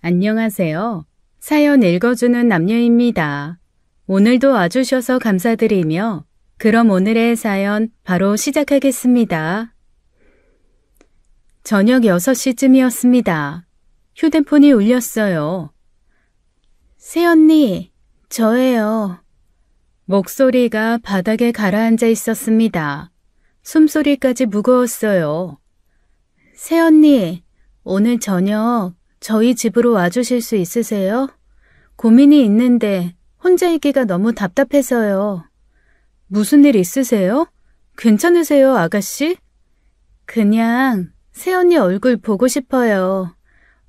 안녕하세요. 사연 읽어주는 남녀입니다. 오늘도 와주셔서 감사드리며 그럼 오늘의 사연 바로 시작하겠습니다. 저녁 6시쯤이었습니다. 휴대폰이 울렸어요. 새언니, 저예요. 목소리가 바닥에 가라앉아 있었습니다. 숨소리까지 무거웠어요. 새언니, 오늘 저녁 저희 집으로 와주실 수 있으세요? 고민이 있는데 혼자 있기가 너무 답답해서요. 무슨 일 있으세요? 괜찮으세요, 아가씨? 그냥 새언니 얼굴 보고 싶어요.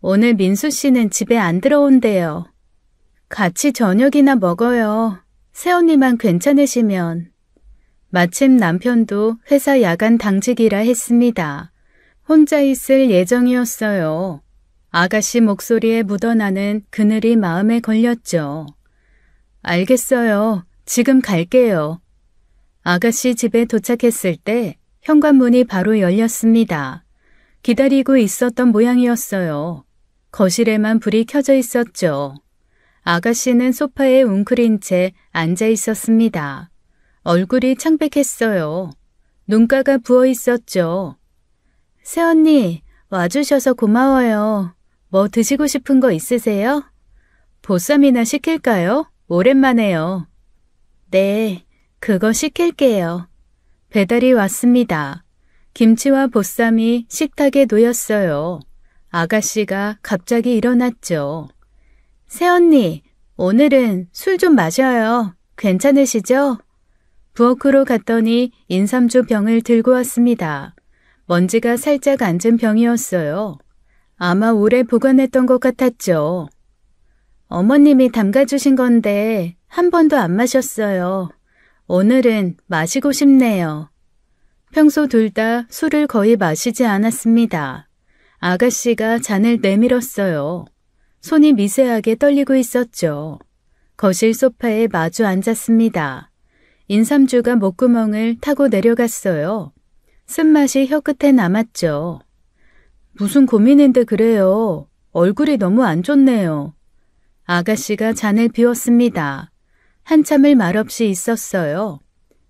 오늘 민수 씨는 집에 안 들어온대요. 같이 저녁이나 먹어요. 새언니만 괜찮으시면. 마침 남편도 회사 야간 당직이라 했습니다. 혼자 있을 예정이었어요. 아가씨 목소리에 묻어나는 그늘이 마음에 걸렸죠. 알겠어요. 지금 갈게요. 아가씨 집에 도착했을 때 현관문이 바로 열렸습니다. 기다리고 있었던 모양이었어요. 거실에만 불이 켜져 있었죠. 아가씨는 소파에 웅크린 채 앉아 있었습니다. 얼굴이 창백했어요. 눈가가 부어 있었죠. 새언니, 와주셔서 고마워요. 뭐 드시고 싶은 거 있으세요? 보쌈이나 시킬까요? 오랜만에요. 네, 그거 시킬게요. 배달이 왔습니다. 김치와 보쌈이 식탁에 놓였어요. 아가씨가 갑자기 일어났죠. 새언니, 오늘은 술 좀 마셔요. 괜찮으시죠? 부엌으로 갔더니 인삼주 병을 들고 왔습니다. 먼지가 살짝 앉은 병이었어요. 아마 오래 보관했던 것 같았죠. 어머님이 담가주신 건데 한 번도 안 마셨어요. 오늘은 마시고 싶네요. 평소 둘 다 술을 거의 마시지 않았습니다. 아가씨가 잔을 내밀었어요. 손이 미세하게 떨리고 있었죠. 거실 소파에 마주 앉았습니다. 인삼주가 목구멍을 타고 내려갔어요. 쓴맛이 혀끝에 남았죠. 무슨 고민인데 그래요. 얼굴이 너무 안 좋네요. 아가씨가 잔을 비웠습니다. 한참을 말없이 있었어요.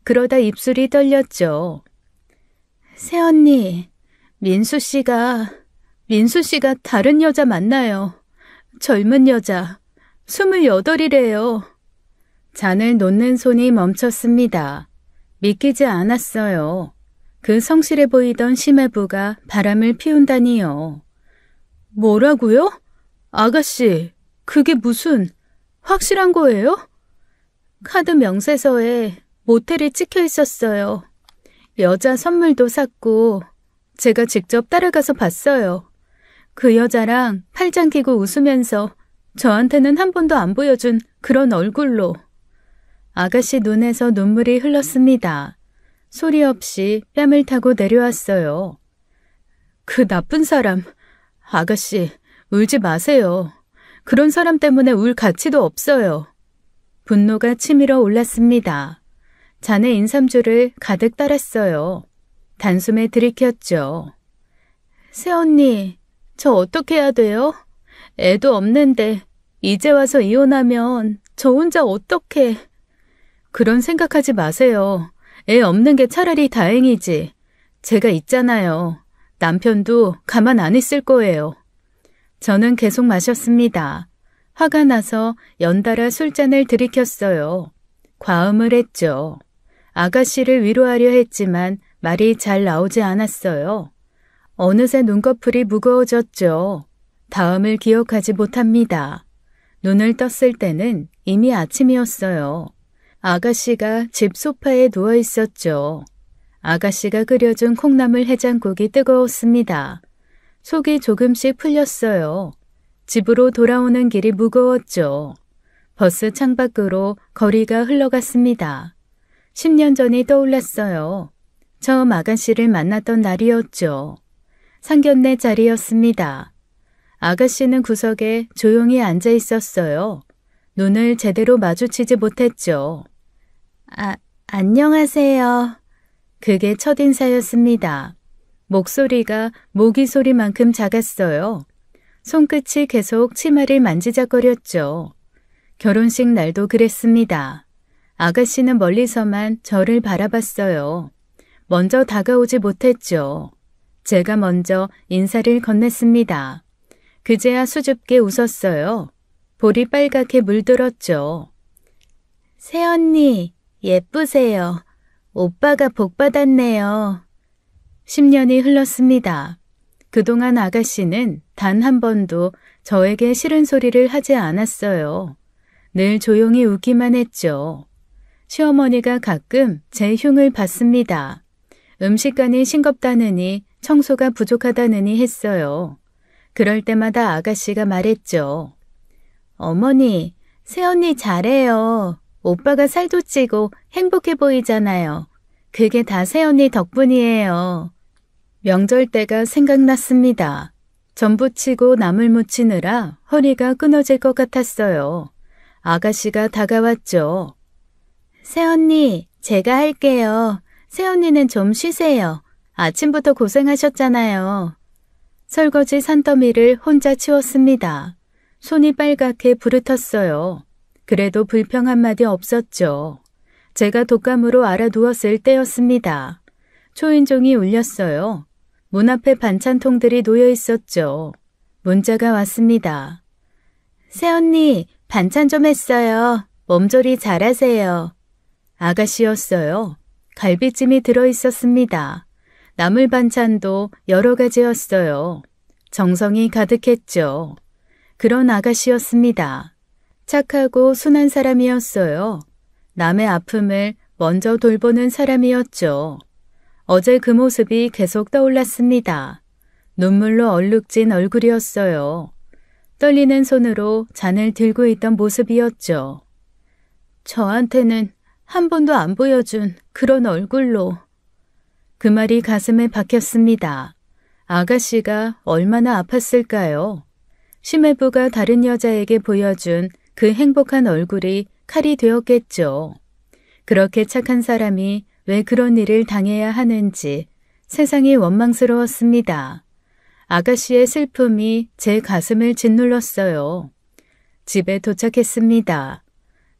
그러다 입술이 떨렸죠. 새언니, 민수 씨가 다른 여자 만나요. 젊은 여자, 28이래요. 잔을 놓는 손이 멈췄습니다. 믿기지 않았어요. 그 성실해 보이던 심해부가 바람을 피운다니요. 뭐라고요? 아가씨, 그게 무슨 확실한 거예요? 카드 명세서에 모텔이 찍혀 있었어요. 여자 선물도 샀고 제가 직접 따라가서 봤어요. 그 여자랑 팔짱 끼고 웃으면서 저한테는 한 번도 안 보여준 그런 얼굴로. 아가씨 눈에서 눈물이 흘렀습니다. 소리 없이 뺨을 타고 내려왔어요. 그 나쁜 사람. 아가씨, 울지 마세요. 그런 사람 때문에 울 가치도 없어요. 분노가 치밀어 올랐습니다. 잔에 인삼주를 가득 따랐어요. 단숨에 들이켰죠. 새언니, 저 어떻게 해야 돼요? 애도 없는데 이제 와서 이혼하면 저 혼자 어떡해. 그런 생각하지 마세요. 애 없는 게 차라리 다행이지. 제가 있잖아요. 남편도 가만 안 있을 거예요. 저는 계속 마셨습니다. 화가 나서 연달아 술잔을 들이켰어요. 과음을 했죠. 아가씨를 위로하려 했지만 말이 잘 나오지 않았어요. 어느새 눈꺼풀이 무거워졌죠. 다음을 기억하지 못합니다. 눈을 떴을 때는 이미 아침이었어요. 아가씨가 집 소파에 누워 있었죠. 아가씨가 끓여준 콩나물 해장국이 뜨거웠습니다. 속이 조금씩 풀렸어요. 집으로 돌아오는 길이 무거웠죠. 버스 창밖으로 거리가 흘러갔습니다. 10년 전이 떠올랐어요. 처음 아가씨를 만났던 날이었죠. 상견례 자리였습니다. 아가씨는 구석에 조용히 앉아 있었어요. 눈을 제대로 마주치지 못했죠. 안녕하세요. 그게 첫인사였습니다. 목소리가 모기 소리만큼 작았어요. 손끝이 계속 치마를 만지작거렸죠. 결혼식 날도 그랬습니다. 아가씨는 멀리서만 저를 바라봤어요. 먼저 다가오지 못했죠. 제가 먼저 인사를 건넸습니다. 그제야 수줍게 웃었어요. 볼이 빨갛게 물들었죠. 새언니, 예쁘세요. 오빠가 복 받았네요. 10년이 흘렀습니다. 그동안 아가씨는 단 한 번도 저에게 싫은 소리를 하지 않았어요. 늘 조용히 웃기만 했죠. 시어머니가 가끔 제 흉을 봤습니다. 음식간이 싱겁다느니 청소가 부족하다느니 했어요. 그럴 때마다 아가씨가 말했죠. 어머니, 새언니 잘해요. 오빠가 살도 찌고 행복해 보이잖아요. 그게 다 새언니 덕분이에요. 명절 때가 생각났습니다. 전부 치고 나물 무치느라 허리가 끊어질 것 같았어요. 아가씨가 다가왔죠. 새언니, 제가 할게요. 새언니는 좀 쉬세요. 아침부터 고생하셨잖아요. 설거지 산더미를 혼자 치웠습니다. 손이 빨갛게 부르텄어요. 그래도 불평 한마디 없었죠. 제가 독감으로 알아누웠을 때였습니다. 초인종이 울렸어요. 문 앞에 반찬통들이 놓여 있었죠. 문자가 왔습니다. 새언니, 반찬 좀 했어요. 몸조리 잘하세요. 아가씨였어요. 갈비찜이 들어있었습니다. 나물 반찬도 여러 가지였어요. 정성이 가득했죠. 그런 아가씨였습니다. 착하고 순한 사람이었어요. 남의 아픔을 먼저 돌보는 사람이었죠. 어제 그 모습이 계속 떠올랐습니다. 눈물로 얼룩진 얼굴이었어요. 떨리는 손으로 잔을 들고 있던 모습이었죠. 저한테는 한 번도 안 보여준 그런 얼굴로. 그 말이 가슴에 박혔습니다. 아가씨가 얼마나 아팠을까요? 심해부가 다른 여자에게 보여준 그 행복한 얼굴이 칼이 되었겠죠. 그렇게 착한 사람이 왜 그런 일을 당해야 하는지 세상이 원망스러웠습니다. 아가씨의 슬픔이 제 가슴을 짓눌렀어요. 집에 도착했습니다.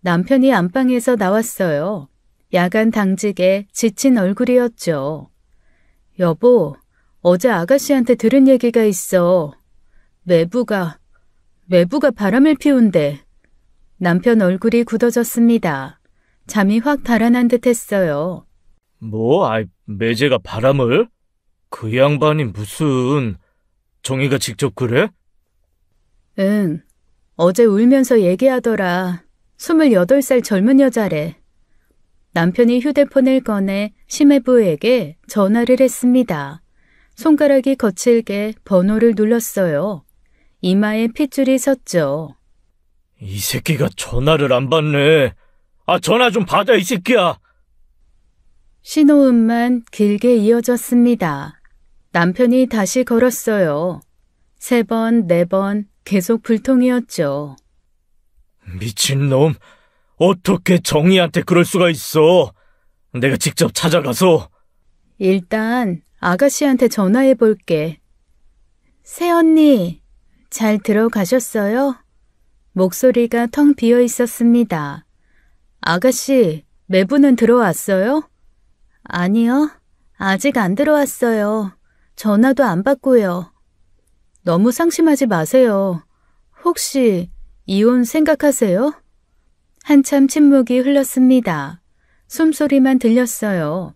남편이 안방에서 나왔어요. 야간 당직에 지친 얼굴이었죠. 여보, 어제 아가씨한테 들은 얘기가 있어. 매부가 바람을 피운대. 남편 얼굴이 굳어졌습니다. 잠이 확 달아난 듯 했어요. 매제가 바람을? 그 양반이 무슨... 정희가 직접 그래? 응, 어제 울면서 얘기하더라. 28살 젊은 여자래. 남편이 휴대폰을 꺼내 심해부에게 전화를 했습니다. 손가락이 거칠게 번호를 눌렀어요. 이마에 핏줄이 섰죠. 이 새끼가 전화를 안 받네. 전화 좀 받아, 이 새끼야. 신호음만 길게 이어졌습니다. 남편이 다시 걸었어요. 3번, 4번 계속 불통이었죠. 미친놈, 어떻게 정희한테 그럴 수가 있어. 내가 직접 찾아가서. 일단 아가씨한테 전화해 볼게. 새언니, 잘 들어가셨어요? 목소리가 텅 비어 있었습니다. 아가씨, 매부는 들어왔어요? 아니요, 아직 안 들어왔어요. 전화도 안 받고요. 너무 상심하지 마세요. 혹시 이혼 생각하세요? 한참 침묵이 흘렀습니다. 숨소리만 들렸어요.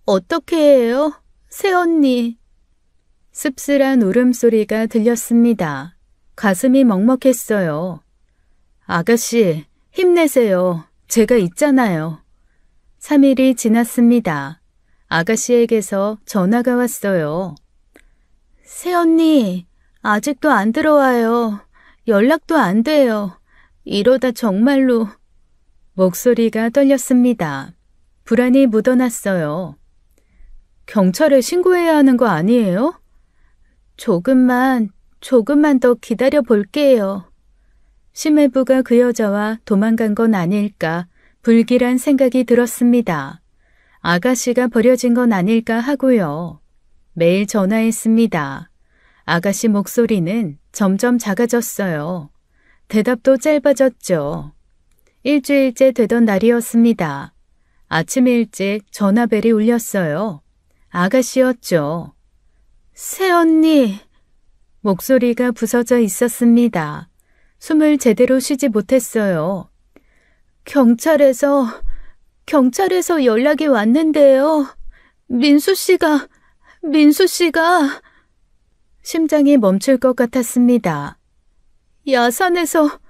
어떻게 해요? 새언니. 씁쓸한 울음소리가 들렸습니다. 가슴이 먹먹했어요. 아가씨, 힘내세요. 제가 있잖아요. 3일이 지났습니다. 아가씨에게서 전화가 왔어요. 새언니, 아직도 안 들어와요. 연락도 안 돼요. 이러다 정말로. 목소리가 떨렸습니다. 불안이 묻어났어요. 경찰에 신고해야 하는 거 아니에요? 조금만 더 기다려 볼게요. 심해부가 그 여자와 도망간 건 아닐까 불길한 생각이 들었습니다. 아가씨가 버려진 건 아닐까 하고요. 매일 전화했습니다. 아가씨 목소리는 점점 작아졌어요. 대답도 짧아졌죠. 일주일째 되던 날이었습니다. 아침 일찍 전화벨이 울렸어요. 아가씨였죠. 새언니. 목소리가 부서져 있었습니다. 숨을 제대로 쉬지 못했어요. 경찰에서 연락이 왔는데요. 민수 씨가 심장이 멈출 것 같았습니다. 야산에서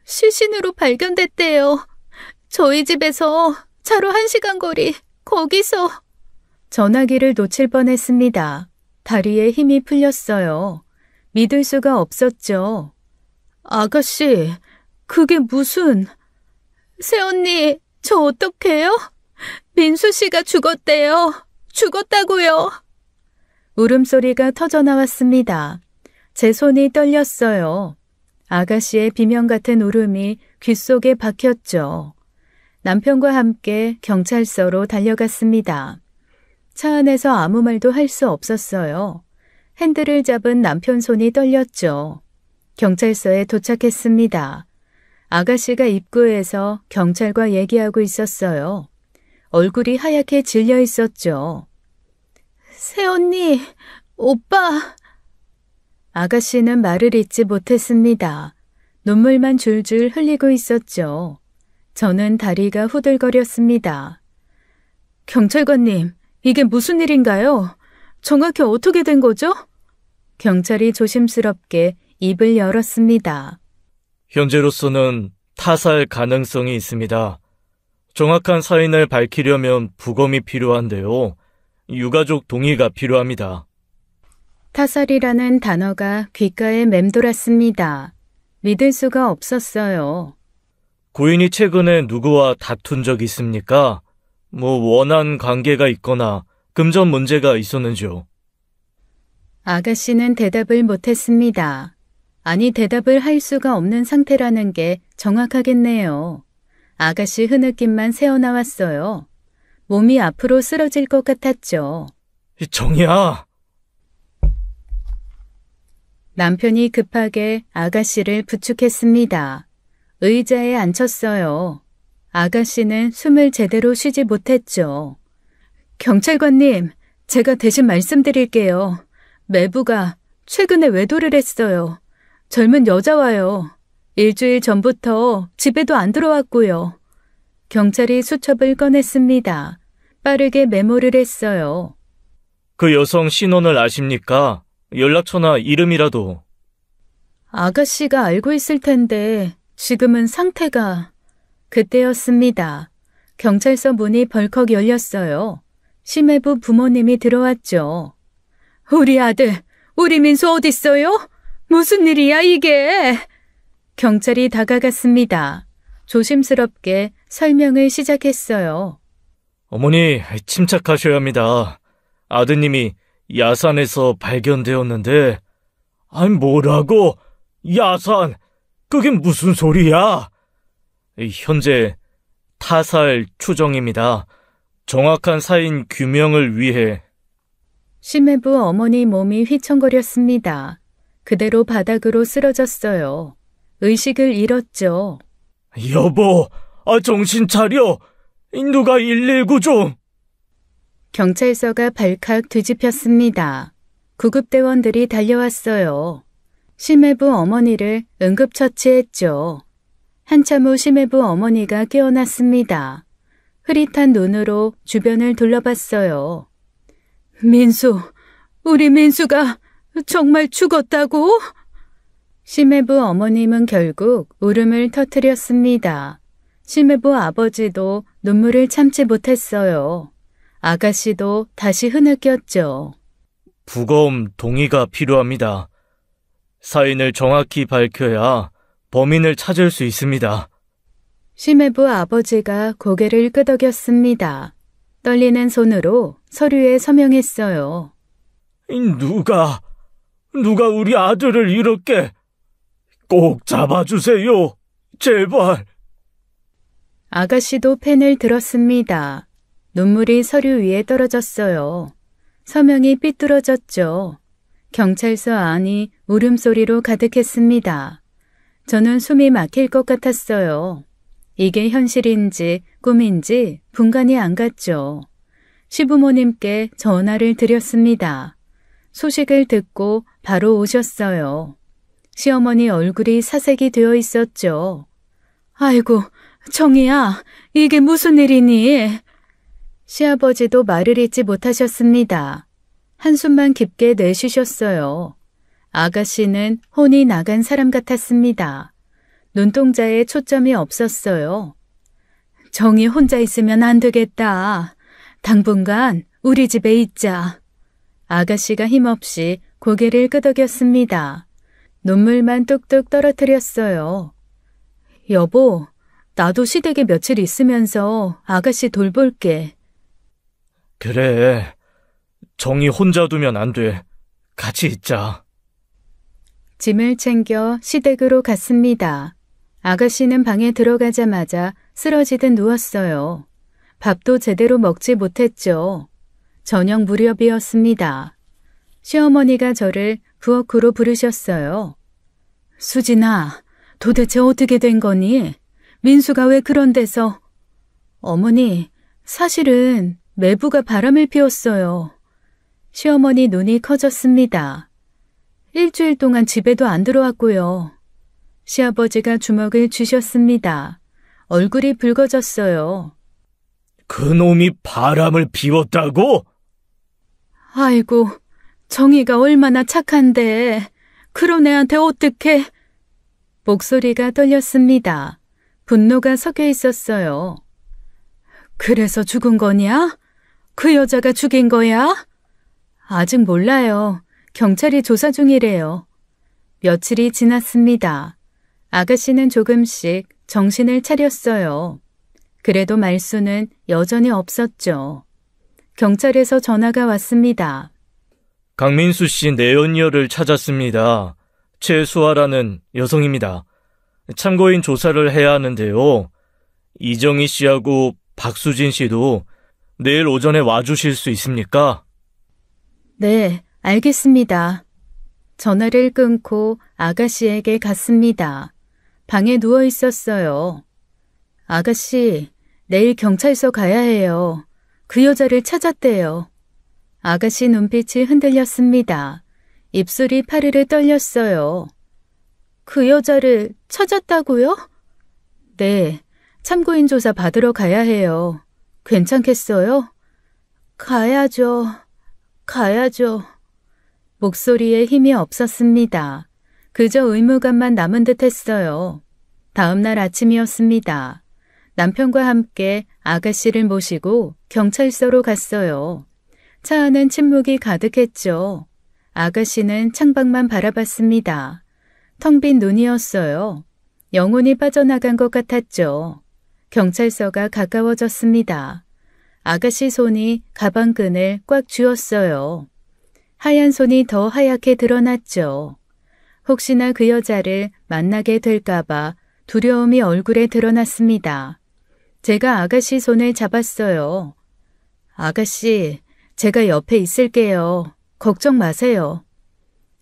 시신으로 발견됐대요. 저희 집에서 차로 1시간 거리, 거기서. 전화기를 놓칠 뻔했습니다. 다리에 힘이 풀렸어요. 믿을 수가 없었죠. 아가씨, 그게 무슨... 새언니, 저 어떡해요? 민수 씨가 죽었대요. 죽었다고요. 울음소리가 터져나왔습니다. 제 손이 떨렸어요. 아가씨의 비명 같은 울음이 귓속에 박혔죠. 남편과 함께 경찰서로 달려갔습니다. 차 안에서 아무 말도 할 수 없었어요. 핸들을 잡은 남편 손이 떨렸죠. 경찰서에 도착했습니다. 아가씨가 입구에서 경찰과 얘기하고 있었어요. 얼굴이 하얗게 질려 있었죠. 새언니, 오빠. 아가씨는 말을 잇지 못했습니다. 눈물만 줄줄 흘리고 있었죠. 저는 다리가 후들거렸습니다. 경찰관님, 이게 무슨 일인가요? 정확히 어떻게 된 거죠? 경찰이 조심스럽게 입을 열었습니다. 현재로서는 타살 가능성이 있습니다. 정확한 사인을 밝히려면 부검이 필요한데요. 유가족 동의가 필요합니다. 타살이라는 단어가 귓가에 맴돌았습니다. 믿을 수가 없었어요. 고인이 최근에 누구와 다툰 적 있습니까? 원한 관계가 있거나 금전 문제가 있었는지요? 아가씨는 대답을 못했습니다. 아니, 대답을 할 수가 없는 상태라는 게 정확하겠네요. 아가씨 흐느낌만 새어나왔어요. 몸이 앞으로 쓰러질 것 같았죠. 정이야! 남편이 급하게 아가씨를 부축했습니다. 의자에 앉혔어요. 아가씨는 숨을 제대로 쉬지 못했죠. 경찰관님, 제가 대신 말씀드릴게요. 매부가 최근에 외도를 했어요. 젊은 여자와요. 일주일 전부터 집에도 안 들어왔고요. 경찰이 수첩을 꺼냈습니다. 빠르게 메모를 했어요. 그 여성 신원을 아십니까? 연락처나 이름이라도. 아가씨가 알고 있을 텐데 지금은 상태가... 그때였습니다. 경찰서 문이 벌컥 열렸어요. 심해부 부모님이 들어왔죠. 우리 아들, 우리 민수 어딨어요? 무슨 일이야 이게? 경찰이 다가갔습니다. 조심스럽게 설명을 시작했어요. 어머니, 침착하셔야 합니다. 아드님이 야산에서 발견되었는데, 뭐라고? 야산? 그게 무슨 소리야? 현재 타살 추정입니다. 정확한 사인 규명을 위해. 심해부 어머니 몸이 휘청거렸습니다. 그대로 바닥으로 쓰러졌어요. 의식을 잃었죠. 여보, 정신 차려. 누가 119 좀. 경찰서가 발칵 뒤집혔습니다. 구급대원들이 달려왔어요. 심해부 어머니를 응급처치했죠. 한참 후 심해부 어머니가 깨어났습니다. 흐릿한 눈으로 주변을 둘러봤어요. 민수, 우리 민수가 정말 죽었다고? 심해부 어머님은 결국 울음을 터뜨렸습니다. 심해부 아버지도 눈물을 참지 못했어요. 아가씨도 다시 흐느꼈죠. 부검 동의가 필요합니다. 사인을 정확히 밝혀야 범인을 찾을 수 있습니다. 심해부 아버지가 고개를 끄덕였습니다. 떨리는 손으로 서류에 서명했어요. 누가 우리 아들을 이렇게 꼭 잡아주세요. 제발. 아가씨도 펜을 들었습니다. 눈물이 서류 위에 떨어졌어요. 서명이 삐뚤어졌죠. 경찰서 안이 울음소리로 가득했습니다. 저는 숨이 막힐 것 같았어요. 이게 현실인지 꿈인지 분간이 안 갔죠. 시부모님께 전화를 드렸습니다. 소식을 듣고 바로 오셨어요. 시어머니 얼굴이 사색이 되어 있었죠. 아이고, 정희야, 이게 무슨 일이니? 시아버지도 말을 잇지 못하셨습니다. 한숨만 깊게 내쉬셨어요. 아가씨는 혼이 나간 사람 같았습니다. 눈동자에 초점이 없었어요. 정희 혼자 있으면 안 되겠다. 당분간 우리 집에 있자. 아가씨가 힘없이 고개를 끄덕였습니다. 눈물만 뚝뚝 떨어뜨렸어요. 여보, 나도 시댁에 며칠 있으면서 아가씨 돌볼게. 그래. 정이 혼자 두면 안 돼. 같이 있자. 짐을 챙겨 시댁으로 갔습니다. 아가씨는 방에 들어가자마자 쓰러지듯 누웠어요. 밥도 제대로 먹지 못했죠. 저녁 무렵이었습니다. 시어머니가 저를 부엌으로 부르셨어요. 수진아, 도대체 어떻게 된 거니? 민수가 왜 그런 데서? 어머니, 사실은 매부가 바람을 피웠어요. 시어머니 눈이 커졌습니다. 일주일 동안 집에도 안 들어왔고요. 시아버지가 주먹을 쥐셨습니다. 얼굴이 붉어졌어요. 그놈이 바람을 피웠다고? 아이고, 정희가 얼마나 착한데 그런 애한테 어떡해? 목소리가 떨렸습니다. 분노가 섞여 있었어요. 그래서 죽은 거냐? 그 여자가 죽인 거야? 아직 몰라요. 경찰이 조사 중이래요. 며칠이 지났습니다. 아가씨는 조금씩 정신을 차렸어요. 그래도 말수는 여전히 없었죠. 경찰에서 전화가 왔습니다. 강민수 씨 내연녀를 찾았습니다. 최수아라는 여성입니다. 참고인 조사를 해야 하는데요. 이정희 씨하고 박수진 씨도 내일 오전에 와주실 수 있습니까? 네, 알겠습니다. 전화를 끊고 아가씨에게 갔습니다. 방에 누워 있었어요. 아가씨, 내일 경찰서 가야 해요. 그 여자를 찾았대요. 아가씨 눈빛이 흔들렸습니다. 입술이 파르르 떨렸어요. 그 여자를 찾았다고요? 네, 참고인 조사 받으러 가야 해요. 괜찮겠어요? 가야죠. 목소리에 힘이 없었습니다. 그저 의무감만 남은 듯 했어요. 다음 날 아침이었습니다. 남편과 함께 아가씨를 모시고 경찰서로 갔어요. 차 안은 침묵이 가득했죠. 아가씨는 창밖만 바라봤습니다. 텅 빈 눈이었어요. 영혼이 빠져나간 것 같았죠. 경찰서가 가까워졌습니다. 아가씨 손이 가방끈을 꽉 쥐었어요. 하얀 손이 더 하얗게 드러났죠. 혹시나 그 여자를 만나게 될까봐 두려움이 얼굴에 드러났습니다. 제가 아가씨 손을 잡았어요. 아가씨, 제가 옆에 있을게요. 걱정 마세요.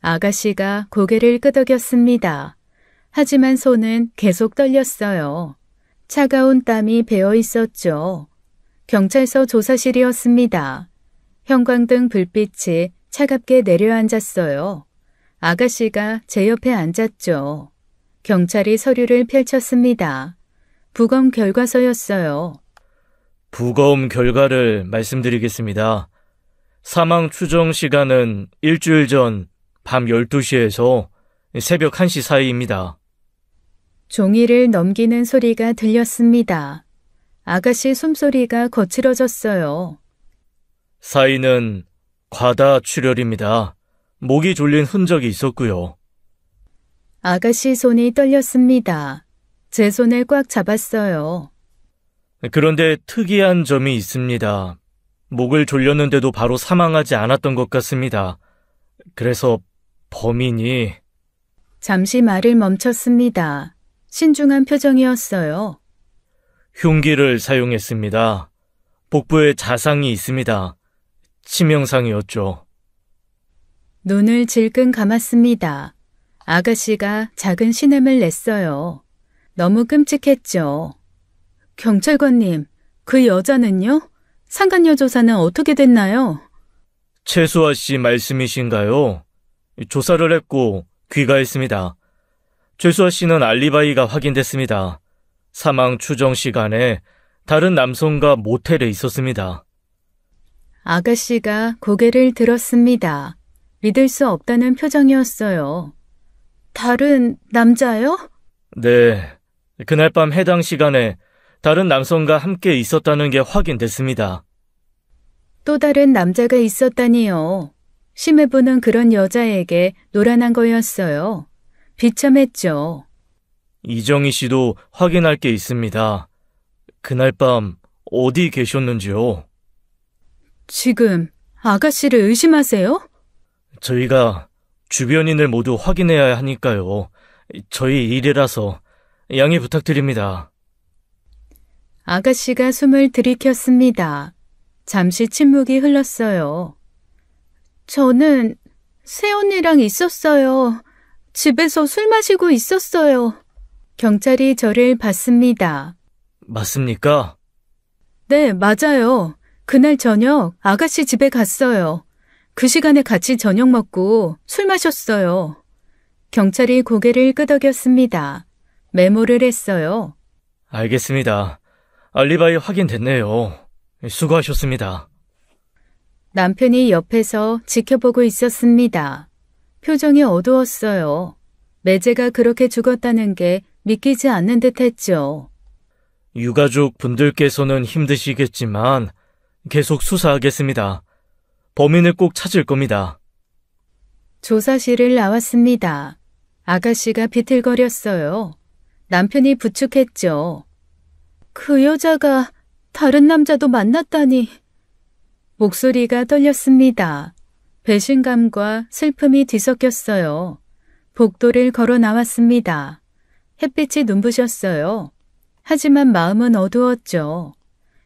아가씨가 고개를 끄덕였습니다. 하지만 손은 계속 떨렸어요. 차가운 땀이 배어 있었죠. 경찰서 조사실이었습니다. 형광등 불빛이 차갑게 내려앉았어요. 아가씨가 제 옆에 앉았죠. 경찰이 서류를 펼쳤습니다. 부검 결과서였어요. 부검 결과를 말씀드리겠습니다. 사망 추정 시간은 일주일 전 밤 12시에서 새벽 1시 사이입니다. 종이를 넘기는 소리가 들렸습니다. 아가씨 숨소리가 거칠어졌어요. 사인은 과다출혈입니다. 목이 졸린 흔적이 있었고요. 아가씨 손이 떨렸습니다. 제 손을 꽉 잡았어요. 그런데 특이한 점이 있습니다. 목을 졸렸는데도 바로 사망하지 않았던 것 같습니다. 그래서 범인이... 잠시 말을 멈췄습니다. 신중한 표정이었어요. 흉기를 사용했습니다. 복부에 자상이 있습니다. 치명상이었죠. 눈을 질끈 감았습니다. 아가씨가 작은 신음을 냈어요. 너무 끔찍했죠. 경찰관님, 그 여자는요? 상간녀 조사는 어떻게 됐나요? 최수아 씨 말씀이신가요? 조사를 했고 귀가했습니다. 최수아 씨는 알리바이가 확인됐습니다. 사망 추정 시간에 다른 남성과 모텔에 있었습니다. 아가씨가 고개를 들었습니다. 믿을 수 없다는 표정이었어요. 다른 남자요? 네, 그날 밤 해당 시간에 다른 남성과 함께 있었다는 게 확인됐습니다. 또 다른 남자가 있었다니요. 심해부는 그런 여자에게 노란한 거였어요. 비참했죠. 이정희 씨도 확인할 게 있습니다. 그날 밤 어디 계셨는지요? 지금 아가씨를 의심하세요? 저희가 주변인을 모두 확인해야 하니까요. 저희 일이라서 양해 부탁드립니다. 아가씨가 숨을 들이켰습니다. 잠시 침묵이 흘렀어요. 저는 새언니랑 있었어요. 집에서 술 마시고 있었어요. 경찰이 저를 봤습니다. 맞습니까? 네, 맞아요. 그날 저녁 아가씨 집에 갔어요. 그 시간에 같이 저녁 먹고 술 마셨어요. 경찰이 고개를 끄덕였습니다. 메모를 했어요. 알겠습니다. 알리바이 확인됐네요. 수고하셨습니다. 남편이 옆에서 지켜보고 있었습니다. 표정이 어두웠어요. 매제가 그렇게 죽었다는 게 믿기지 않는 듯 했죠. 유가족 분들께서는 힘드시겠지만 계속 수사하겠습니다. 범인을 꼭 찾을 겁니다. 조사실을 나왔습니다. 아가씨가 비틀거렸어요. 남편이 부축했죠. 그 여자가 다른 남자도 만났다니. 목소리가 떨렸습니다. 배신감과 슬픔이 뒤섞였어요. 복도를 걸어 나왔습니다. 햇빛이 눈부셨어요. 하지만 마음은 어두웠죠.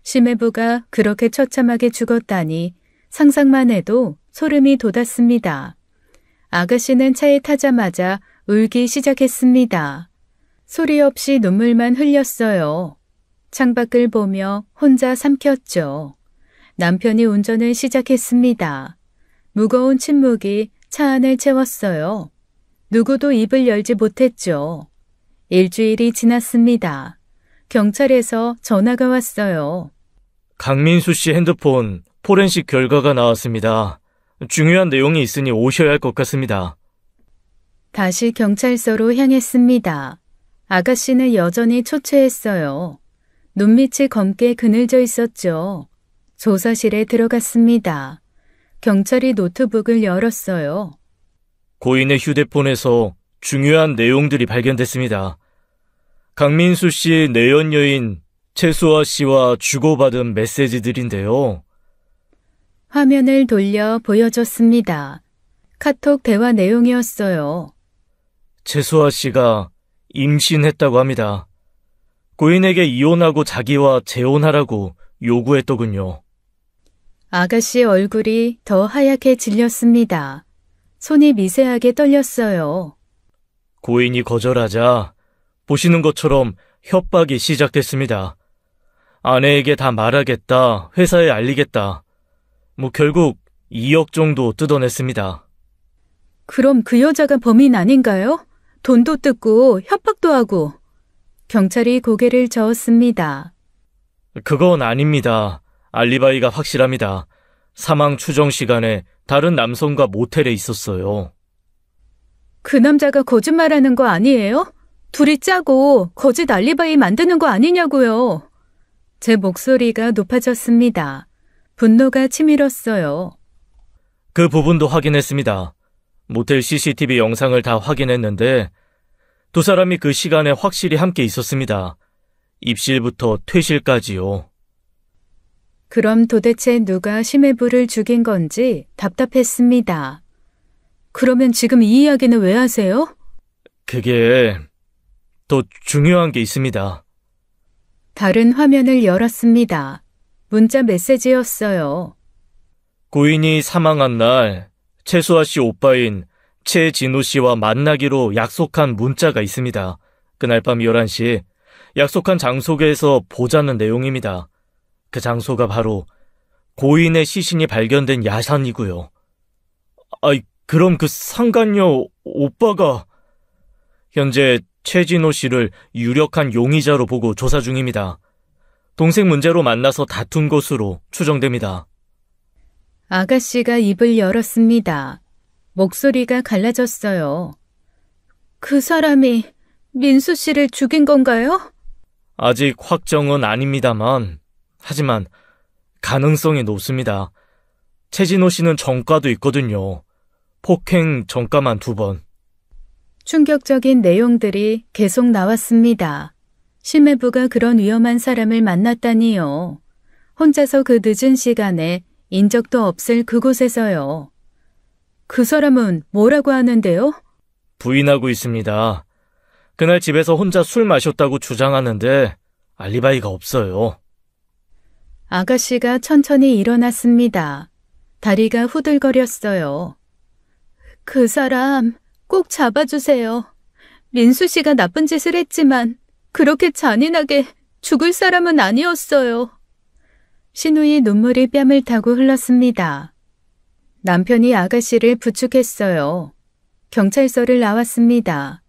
심해부가 그렇게 처참하게 죽었다니 상상만 해도 소름이 돋았습니다. 아가씨는 차에 타자마자 울기 시작했습니다. 소리 없이 눈물만 흘렸어요. 창밖을 보며 혼자 삼켰죠. 남편이 운전을 시작했습니다. 무거운 침묵이 차 안을 채웠어요. 누구도 입을 열지 못했죠. 일주일이 지났습니다. 경찰에서 전화가 왔어요. 강민수 씨 핸드폰 포렌식 결과가 나왔습니다. 중요한 내용이 있으니 오셔야 할 것 같습니다. 다시 경찰서로 향했습니다. 아가씨는 여전히 초췌했어요. 눈밑이 검게 그늘져 있었죠. 조사실에 들어갔습니다. 경찰이 노트북을 열었어요. 고인의 휴대폰에서 중요한 내용들이 발견됐습니다. 강민수 씨 내연 여인 최수아 씨와 주고받은 메시지들인데요. 화면을 돌려 보여줬습니다. 카톡 대화 내용이었어요. 최수아 씨가 임신했다고 합니다. 고인에게 이혼하고 자기와 재혼하라고 요구했더군요. 아가씨 얼굴이 더 하얗게 질렸습니다. 손이 미세하게 떨렸어요. 고인이 거절하자 보시는 것처럼 협박이 시작됐습니다. 아내에게 다 말하겠다, 회사에 알리겠다. 결국 2억 정도 뜯어냈습니다. 그럼 그 여자가 범인 아닌가요? 돈도 뜯고 협박도 하고. 경찰이 고개를 저었습니다. 그건 아닙니다. 알리바이가 확실합니다. 사망 추정 시간에 다른 남성과 모텔에 있었어요. 그 남자가 거짓말하는 거 아니에요? 둘이 짜고 거짓 알리바이 만드는 거 아니냐고요. 제 목소리가 높아졌습니다. 분노가 치밀었어요. 그 부분도 확인했습니다. 모텔 CCTV 영상을 다 확인했는데 두 사람이 그 시간에 확실히 함께 있었습니다. 입실부터 퇴실까지요. 그럼 도대체 누가 심해부를 죽인 건지 답답했습니다. 그러면 지금 이 이야기는 왜 하세요? 그게 더 중요한 게 있습니다. 다른 화면을 열었습니다. 문자 메시지였어요. 고인이 사망한 날 최수아 씨 오빠인 최진우 씨와 만나기로 약속한 문자가 있습니다. 그날 밤 11시 약속한 장소에서 보자는 내용입니다. 그 장소가 바로 고인의 시신이 발견된 야산이고요. 그럼 그 상간녀 오빠가 현재 최진호 씨를 유력한 용의자로 보고 조사 중입니다. 동생 문제로 만나서 다툰 것으로 추정됩니다. 아가씨가 입을 열었습니다. 목소리가 갈라졌어요. 그 사람이 민수 씨를 죽인 건가요? 아직 확정은 아닙니다만, 하지만 가능성이 높습니다. 최진호 씨는 전과도 있거든요. 폭행 전과만 2번. 충격적인 내용들이 계속 나왔습니다. 심해부가 그런 위험한 사람을 만났다니요. 혼자서 그 늦은 시간에 인적도 없을 그곳에서요. 그 사람은 뭐라고 하는데요? 부인하고 있습니다. 그날 집에서 혼자 술 마셨다고 주장하는데 알리바이가 없어요. 아가씨가 천천히 일어났습니다. 다리가 후들거렸어요. 그 사람 꼭 잡아주세요. 민수 씨가 나쁜 짓을 했지만 그렇게 잔인하게 죽을 사람은 아니었어요. 신우의 눈물이 뺨을 타고 흘렀습니다. 남편이 아가씨를 부축했어요. 경찰서를 나왔습니다.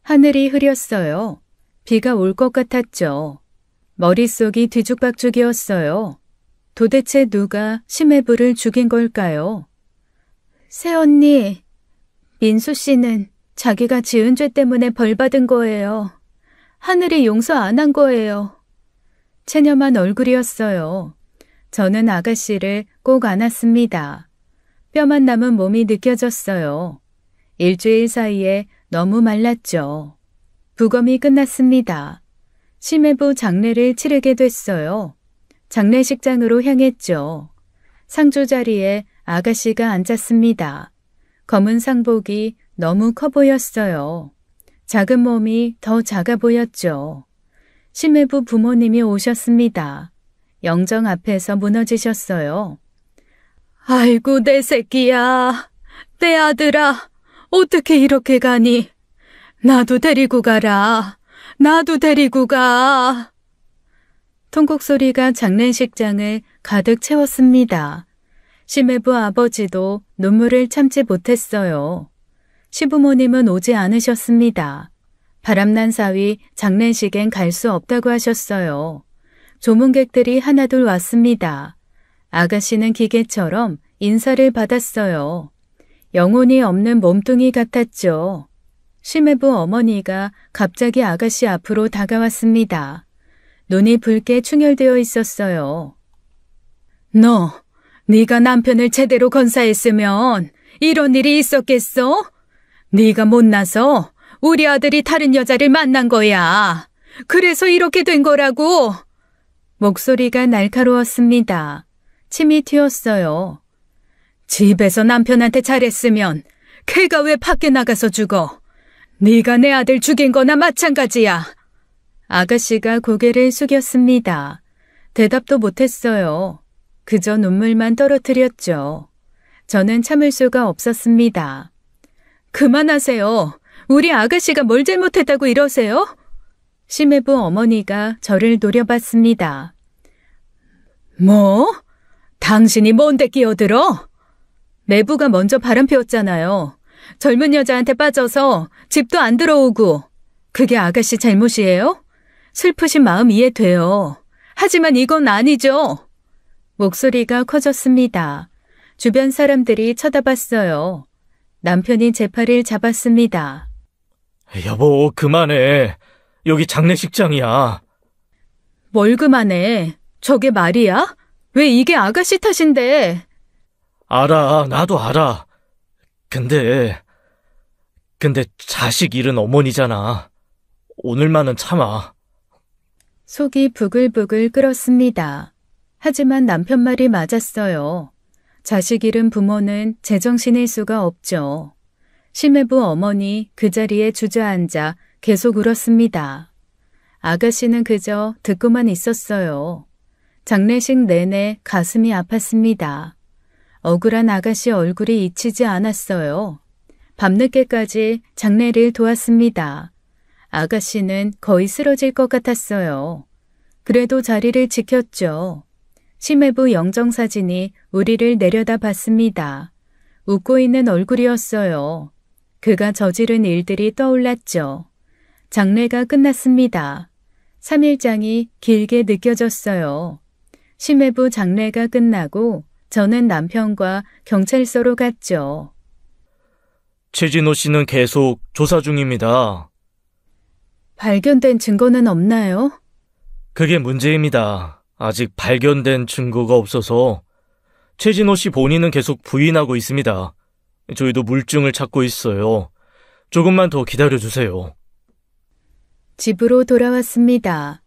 하늘이 흐렸어요. 비가 올 것 같았죠. 머릿속이 뒤죽박죽이었어요. 도대체 누가 심해부를 죽인 걸까요? 새언니, 민수 씨는 자기가 지은 죄 때문에 벌 받은 거예요. 하늘이 용서 안 한 거예요. 체념한 얼굴이었어요. 저는 아가씨를 꼭 안았습니다. 뼈만 남은 몸이 느껴졌어요. 일주일 사이에 너무 말랐죠. 부검이 끝났습니다. 심해부 장례를 치르게 됐어요. 장례식장으로 향했죠. 상주 자리에 아가씨가 앉았습니다. 검은 상복이 너무 커 보였어요. 작은 몸이 더 작아 보였죠. 심해부 부모님이 오셨습니다. 영정 앞에서 무너지셨어요. 아이고 내 새끼야. 내 아들아. 어떻게 이렇게 가니? 나도 데리고 가라. 나도 데리고 가. 통곡 소리가 장례식장을 가득 채웠습니다. 심해부 아버지도 눈물을 참지 못했어요. 시부모님은 오지 않으셨습니다. 바람난 사위 장례식엔 갈 수 없다고 하셨어요. 조문객들이 하나둘 왔습니다. 아가씨는 기계처럼 인사를 받았어요. 영혼이 없는 몸뚱이 같았죠. 심해부 어머니가 갑자기 아가씨 앞으로 다가왔습니다. 눈이 붉게 충혈되어 있었어요. 네가 남편을 제대로 건사했으면 이런 일이 있었겠어? 네가 못나서 우리 아들이 다른 여자를 만난 거야. 그래서 이렇게 된 거라고. 목소리가 날카로웠습니다. 침이 튀었어요. 집에서 남편한테 잘했으면 걔가 왜 밖에 나가서 죽어? 네가 내 아들 죽인 거나 마찬가지야. 아가씨가 고개를 숙였습니다. 대답도 못했어요. 그저 눈물만 떨어뜨렸죠. 저는 참을 수가 없었습니다. 그만하세요. 우리 아가씨가 뭘 잘못했다고 이러세요? 심해부 어머니가 저를 노려봤습니다. 뭐? 당신이 뭔데 끼어들어? 매부가 먼저 바람 피웠잖아요. 젊은 여자한테 빠져서 집도 안 들어오고. 그게 아가씨 잘못이에요? 슬프신 마음 이해돼요. 하지만 이건 아니죠. 목소리가 커졌습니다. 주변 사람들이 쳐다봤어요. 남편이 제 팔을 잡았습니다. 여보, 그만해. 여기 장례식장이야. 뭘 그만해. 저게 말이야? 왜 이게 아가씨 탓인데? 알아, 나도 알아. 근데 자식 잃은 어머니잖아. 오늘만은 참아. 속이 부글부글 끓었습니다. 하지만 남편 말이 맞았어요. 자식 잃은 부모는 제정신일 수가 없죠. 심해부 어머니 그 자리에 주저앉아 계속 울었습니다. 아가씨는 그저 듣고만 있었어요. 장례식 내내 가슴이 아팠습니다. 억울한 아가씨 얼굴이 잊히지 않았어요. 밤늦게까지 장례를 도왔습니다. 아가씨는 거의 쓰러질 것 같았어요. 그래도 자리를 지켰죠. 심해부 영정사진이 우리를 내려다 봤습니다. 웃고 있는 얼굴이었어요. 그가 저지른 일들이 떠올랐죠. 장례가 끝났습니다. 3일장이 길게 느껴졌어요. 심해부 장례가 끝나고 저는 남편과 경찰서로 갔죠. 최진호 씨는 계속 조사 중입니다. 발견된 증거는 없나요? 그게 문제입니다. 아직 발견된 증거가 없어서 최진호 씨 본인은 계속 부인하고 있습니다. 저희도 물증을 찾고 있어요. 조금만 더 기다려주세요. 집으로 돌아왔습니다.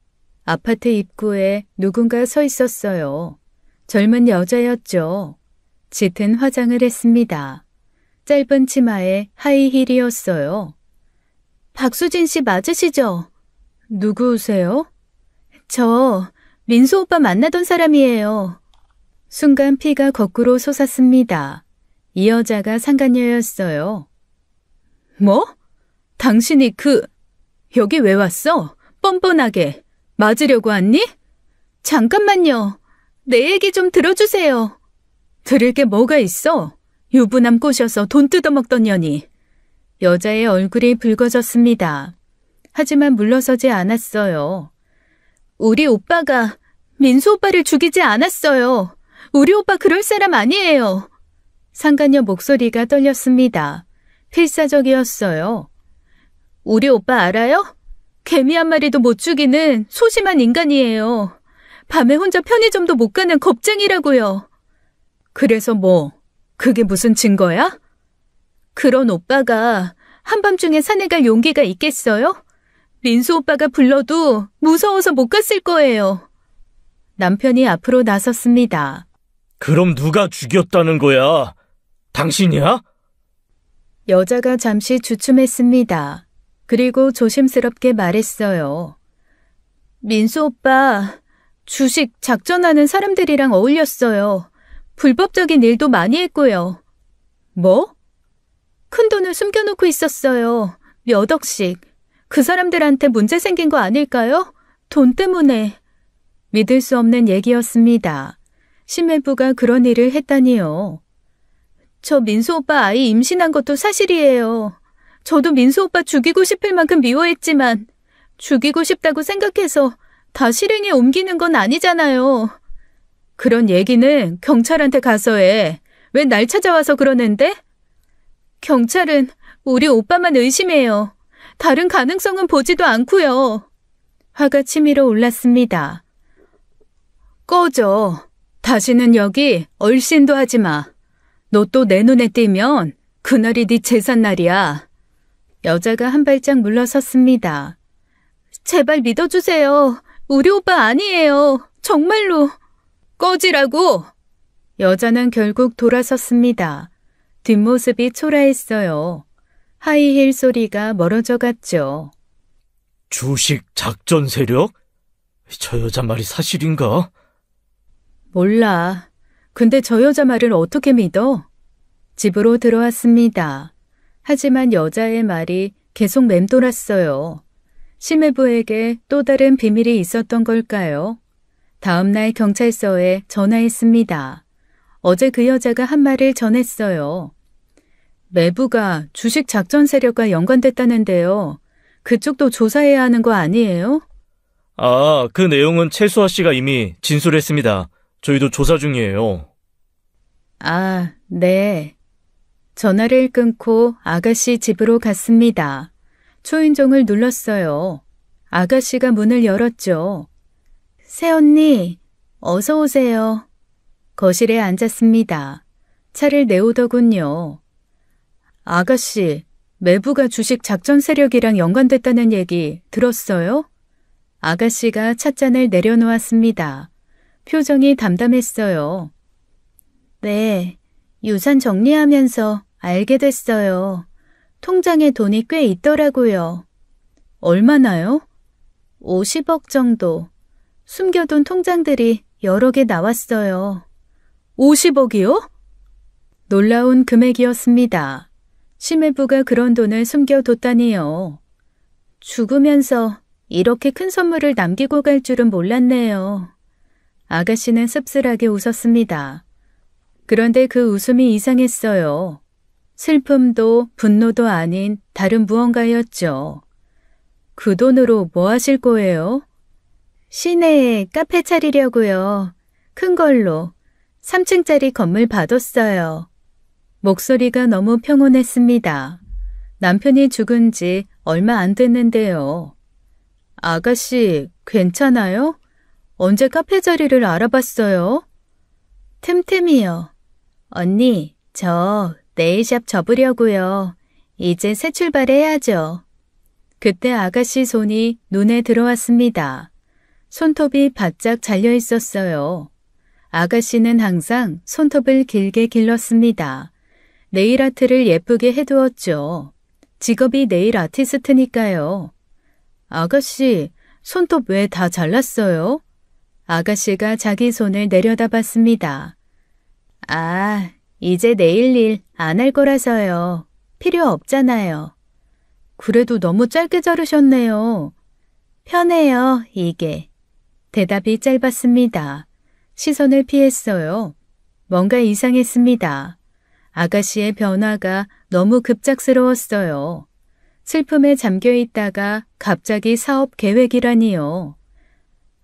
아파트 입구에 누군가 서 있었어요. 젊은 여자였죠. 짙은 화장을 했습니다. 짧은 치마에 하이힐이었어요. 박수진 씨 맞으시죠? 누구세요? 저 민수 오빠 만나던 사람이에요. 순간 피가 거꾸로 솟았습니다. 이 여자가 상간녀였어요. 뭐? 당신이 여기 왜 왔어? 뻔뻔하게. 맞으려고 왔니? 잠깐만요. 내 얘기 좀 들어주세요. 들을 게 뭐가 있어? 유부남 꼬셔서 돈 뜯어먹던 년이. 여자의 얼굴이 붉어졌습니다. 하지만 물러서지 않았어요. 우리 오빠가 민수 오빠를 죽이지 않았어요. 우리 오빠 그럴 사람 아니에요. 상간녀 목소리가 떨렸습니다. 필사적이었어요. 우리 오빠 알아요? 개미 한 마리도 못 죽이는 소심한 인간이에요. 밤에 혼자 편의점도 못 가는 겁쟁이라고요. 그래서 뭐, 그게 무슨 증거야? 그런 오빠가 한밤중에 산에 갈 용기가 있겠어요? 민수 오빠가 불러도 무서워서 못 갔을 거예요. 남편이 앞으로 나섰습니다. 그럼 누가 죽였다는 거야? 당신이야? 여자가 잠시 주춤했습니다. 그리고 조심스럽게 말했어요. 민수 오빠, 주식 작전하는 사람들이랑 어울렸어요. 불법적인 일도 많이 했고요. 뭐? 큰돈을 숨겨놓고 있었어요. 몇 억씩. 그 사람들한테 문제 생긴 거 아닐까요? 돈 때문에. 믿을 수 없는 얘기였습니다. 심해부가 그런 일을 했다니요. 저 민수 오빠 아이 임신한 것도 사실이에요. 저도 민수 오빠 죽이고 싶을 만큼 미워했지만 죽이고 싶다고 생각해서 다 실행에 옮기는 건 아니잖아요. 그런 얘기는 경찰한테 가서 해. 왜 날 찾아와서 그러는데? 경찰은 우리 오빠만 의심해요. 다른 가능성은 보지도 않고요. 화가 치밀어 올랐습니다. 꺼져. 다시는 여기 얼씬도 하지 마. 너 또 내 눈에 띄면 그날이 네 제삿날이야. 여자가 한 발짝 물러섰습니다. 제발 믿어주세요. 우리 오빠 아니에요. 정말로. 꺼지라고. 여자는 결국 돌아섰습니다. 뒷모습이 초라했어요. 하이힐 소리가 멀어져 갔죠. 주식 작전 세력? 저 여자 말이 사실인가? 몰라. 근데 저 여자 말을 어떻게 믿어? 집으로 들어왔습니다. 하지만 여자의 말이 계속 맴돌았어요. 심해부에게 또 다른 비밀이 있었던 걸까요? 다음 날 경찰서에 전화했습니다. 어제 그 여자가 한 말을 전했어요. 매부가 주식 작전 세력과 연관됐다는데요. 그쪽도 조사해야 하는 거 아니에요? 아, 그 내용은 최수아 씨가 이미 진술했습니다. 저희도 조사 중이에요. 아, 네. 전화를 끊고 아가씨 집으로 갔습니다. 초인종을 눌렀어요. 아가씨가 문을 열었죠. 새언니, 어서 오세요. 거실에 앉았습니다. 차를 내오더군요. 아가씨, 매부가 주식 작전 세력이랑 연관됐다는 얘기 들었어요? 아가씨가 찻잔을 내려놓았습니다. 표정이 담담했어요. 네, 유산 정리하면서 알게 됐어요. 통장에 돈이 꽤 있더라고요. 얼마나요? 50억 정도. 숨겨둔 통장들이 여러 개 나왔어요. 50억이요? 놀라운 금액이었습니다. 심해부가 그런 돈을 숨겨뒀다니요. 죽으면서 이렇게 큰 선물을 남기고 갈 줄은 몰랐네요. 아가씨는 씁쓸하게 웃었습니다. 그런데 그 웃음이 이상했어요. 슬픔도 분노도 아닌 다른 무언가였죠. 그 돈으로 뭐 하실 거예요? 시내에 카페 차리려고요. 큰 걸로 3층짜리 건물 받았어요. 목소리가 너무 평온했습니다. 남편이 죽은 지 얼마 안 됐는데요. 아가씨, 괜찮아요? 언제 카페 자리를 알아봤어요? 틈틈이요. 언니, 저 네일샵 접으려고요. 이제 새 출발해야죠. 그때 아가씨 손이 눈에 들어왔습니다. 손톱이 바짝 잘려 있었어요. 아가씨는 항상 손톱을 길게 길렀습니다. 네일 아트를 예쁘게 해두었죠. 직업이 네일 아티스트니까요. 아가씨, 손톱 왜 다 잘랐어요? 아가씨가 자기 손을 내려다봤습니다. 아, 이제 네일 일 안 할 거라서요. 필요 없잖아요. 그래도 너무 짧게 자르셨네요. 편해요, 이게. 대답이 짧았습니다. 시선을 피했어요. 뭔가 이상했습니다. 아가씨의 변화가 너무 급작스러웠어요. 슬픔에 잠겨 있다가 갑자기 사업 계획이라니요.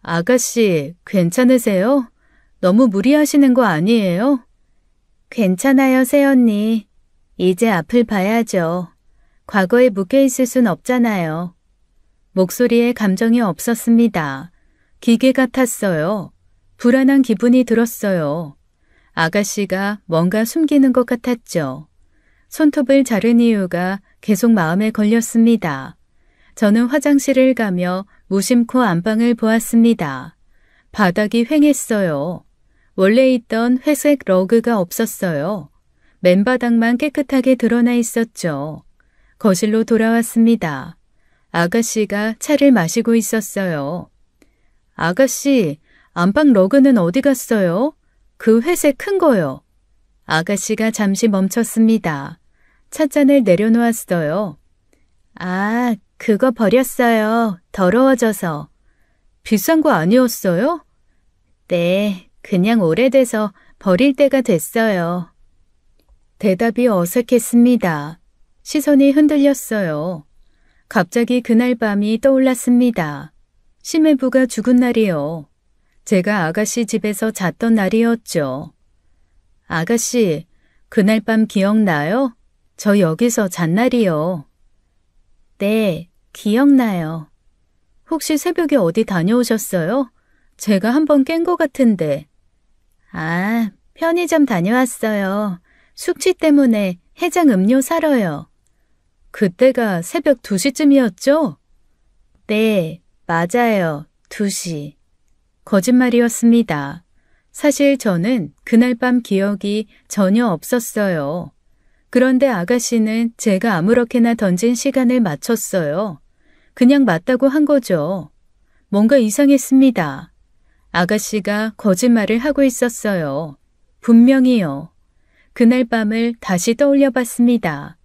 아가씨, 괜찮으세요? 너무 무리하시는 거 아니에요? 괜찮아요, 새언니. 이제 앞을 봐야죠. 과거에 묶여있을 순 없잖아요. 목소리에 감정이 없었습니다. 기계 같았어요. 불안한 기분이 들었어요. 아가씨가 뭔가 숨기는 것 같았죠. 손톱을 자른 이유가 계속 마음에 걸렸습니다. 저는 화장실을 가며 무심코 안방을 보았습니다. 바닥이 휑했어요. 원래 있던 회색 러그가 없었어요. 맨바닥만 깨끗하게 드러나 있었죠. 거실로 돌아왔습니다. 아가씨가 차를 마시고 있었어요. 아가씨, 안방 러그는 어디 갔어요? 그 회색 큰 거요. 아가씨가 잠시 멈췄습니다. 찻잔을 내려놓았어요. 아, 그거 버렸어요. 더러워져서. 비싼 거 아니었어요? 네, 그냥 오래돼서 버릴 때가 됐어요. 대답이 어색했습니다. 시선이 흔들렸어요. 갑자기 그날 밤이 떠올랐습니다. 심해부가 죽은 날이요. 제가 아가씨 집에서 잤던 날이었죠. 아가씨, 그날 밤 기억나요? 저 여기서 잔 날이요. 네, 기억나요. 혹시 새벽에 어디 다녀오셨어요? 제가 한번 깬 것 같은데. 아, 편의점 다녀왔어요. 숙취 때문에 해장 음료 사러요. 그때가 새벽 2시쯤이었죠? 네, 맞아요. 2시. 거짓말이었습니다. 사실 저는 그날 밤 기억이 전혀 없었어요. 그런데 아가씨는 제가 아무렇게나 던진 시간을 맞췄어요. 그냥 맞다고 한 거죠. 뭔가 이상했습니다. 아가씨가 거짓말을 하고 있었어요. 분명히요. 그날 밤을 다시 떠올려 봤습니다.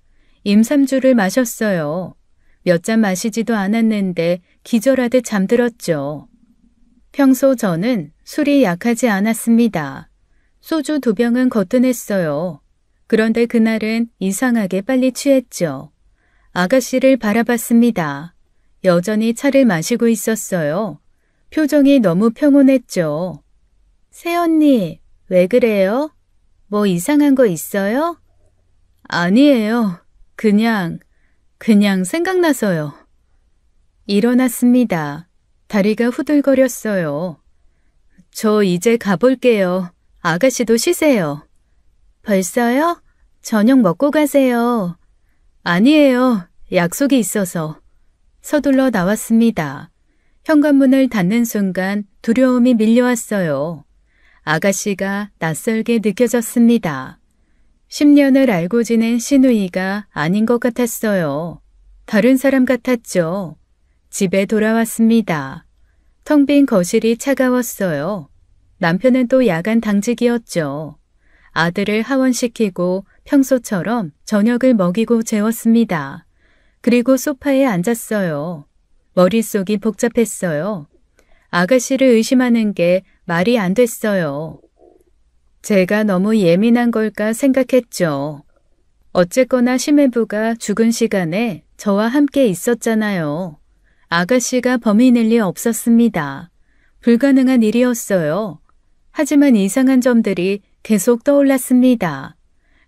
임삼주를 마셨어요. 몇 잔 마시지도 않았는데 기절하듯 잠들었죠. 평소 저는 술이 약하지 않았습니다. 소주 2병은 거뜬했어요. 그런데 그날은 이상하게 빨리 취했죠. 아가씨를 바라봤습니다. 여전히 차를 마시고 있었어요. 표정이 너무 평온했죠. 새언니, 왜 그래요? 뭐 이상한 거 있어요? 아니에요. 그냥 생각나서요. 일어났습니다. 다리가 후들거렸어요. 저 이제 가볼게요. 아가씨도 쉬세요. 벌써요? 저녁 먹고 가세요. 아니에요. 약속이 있어서. 서둘러 나왔습니다. 현관문을 닫는 순간 두려움이 밀려왔어요. 아가씨가 낯설게 느껴졌습니다. 10년을 알고 지낸 시누이가 아닌 것 같았어요. 다른 사람 같았죠. 집에 돌아왔습니다. 텅 빈 거실이 차가웠어요. 남편은 또 야간 당직이었죠. 아들을 하원시키고 평소처럼 저녁을 먹이고 재웠습니다. 그리고 소파에 앉았어요. 머릿속이 복잡했어요. 아가씨를 의심하는 게 말이 안 됐어요. 제가 너무 예민한 걸까 생각했죠. 어쨌거나 심해부가 죽은 시간에 저와 함께 있었잖아요. 아가씨가 범인일 리 없었습니다. 불가능한 일이었어요. 하지만 이상한 점들이 계속 떠올랐습니다.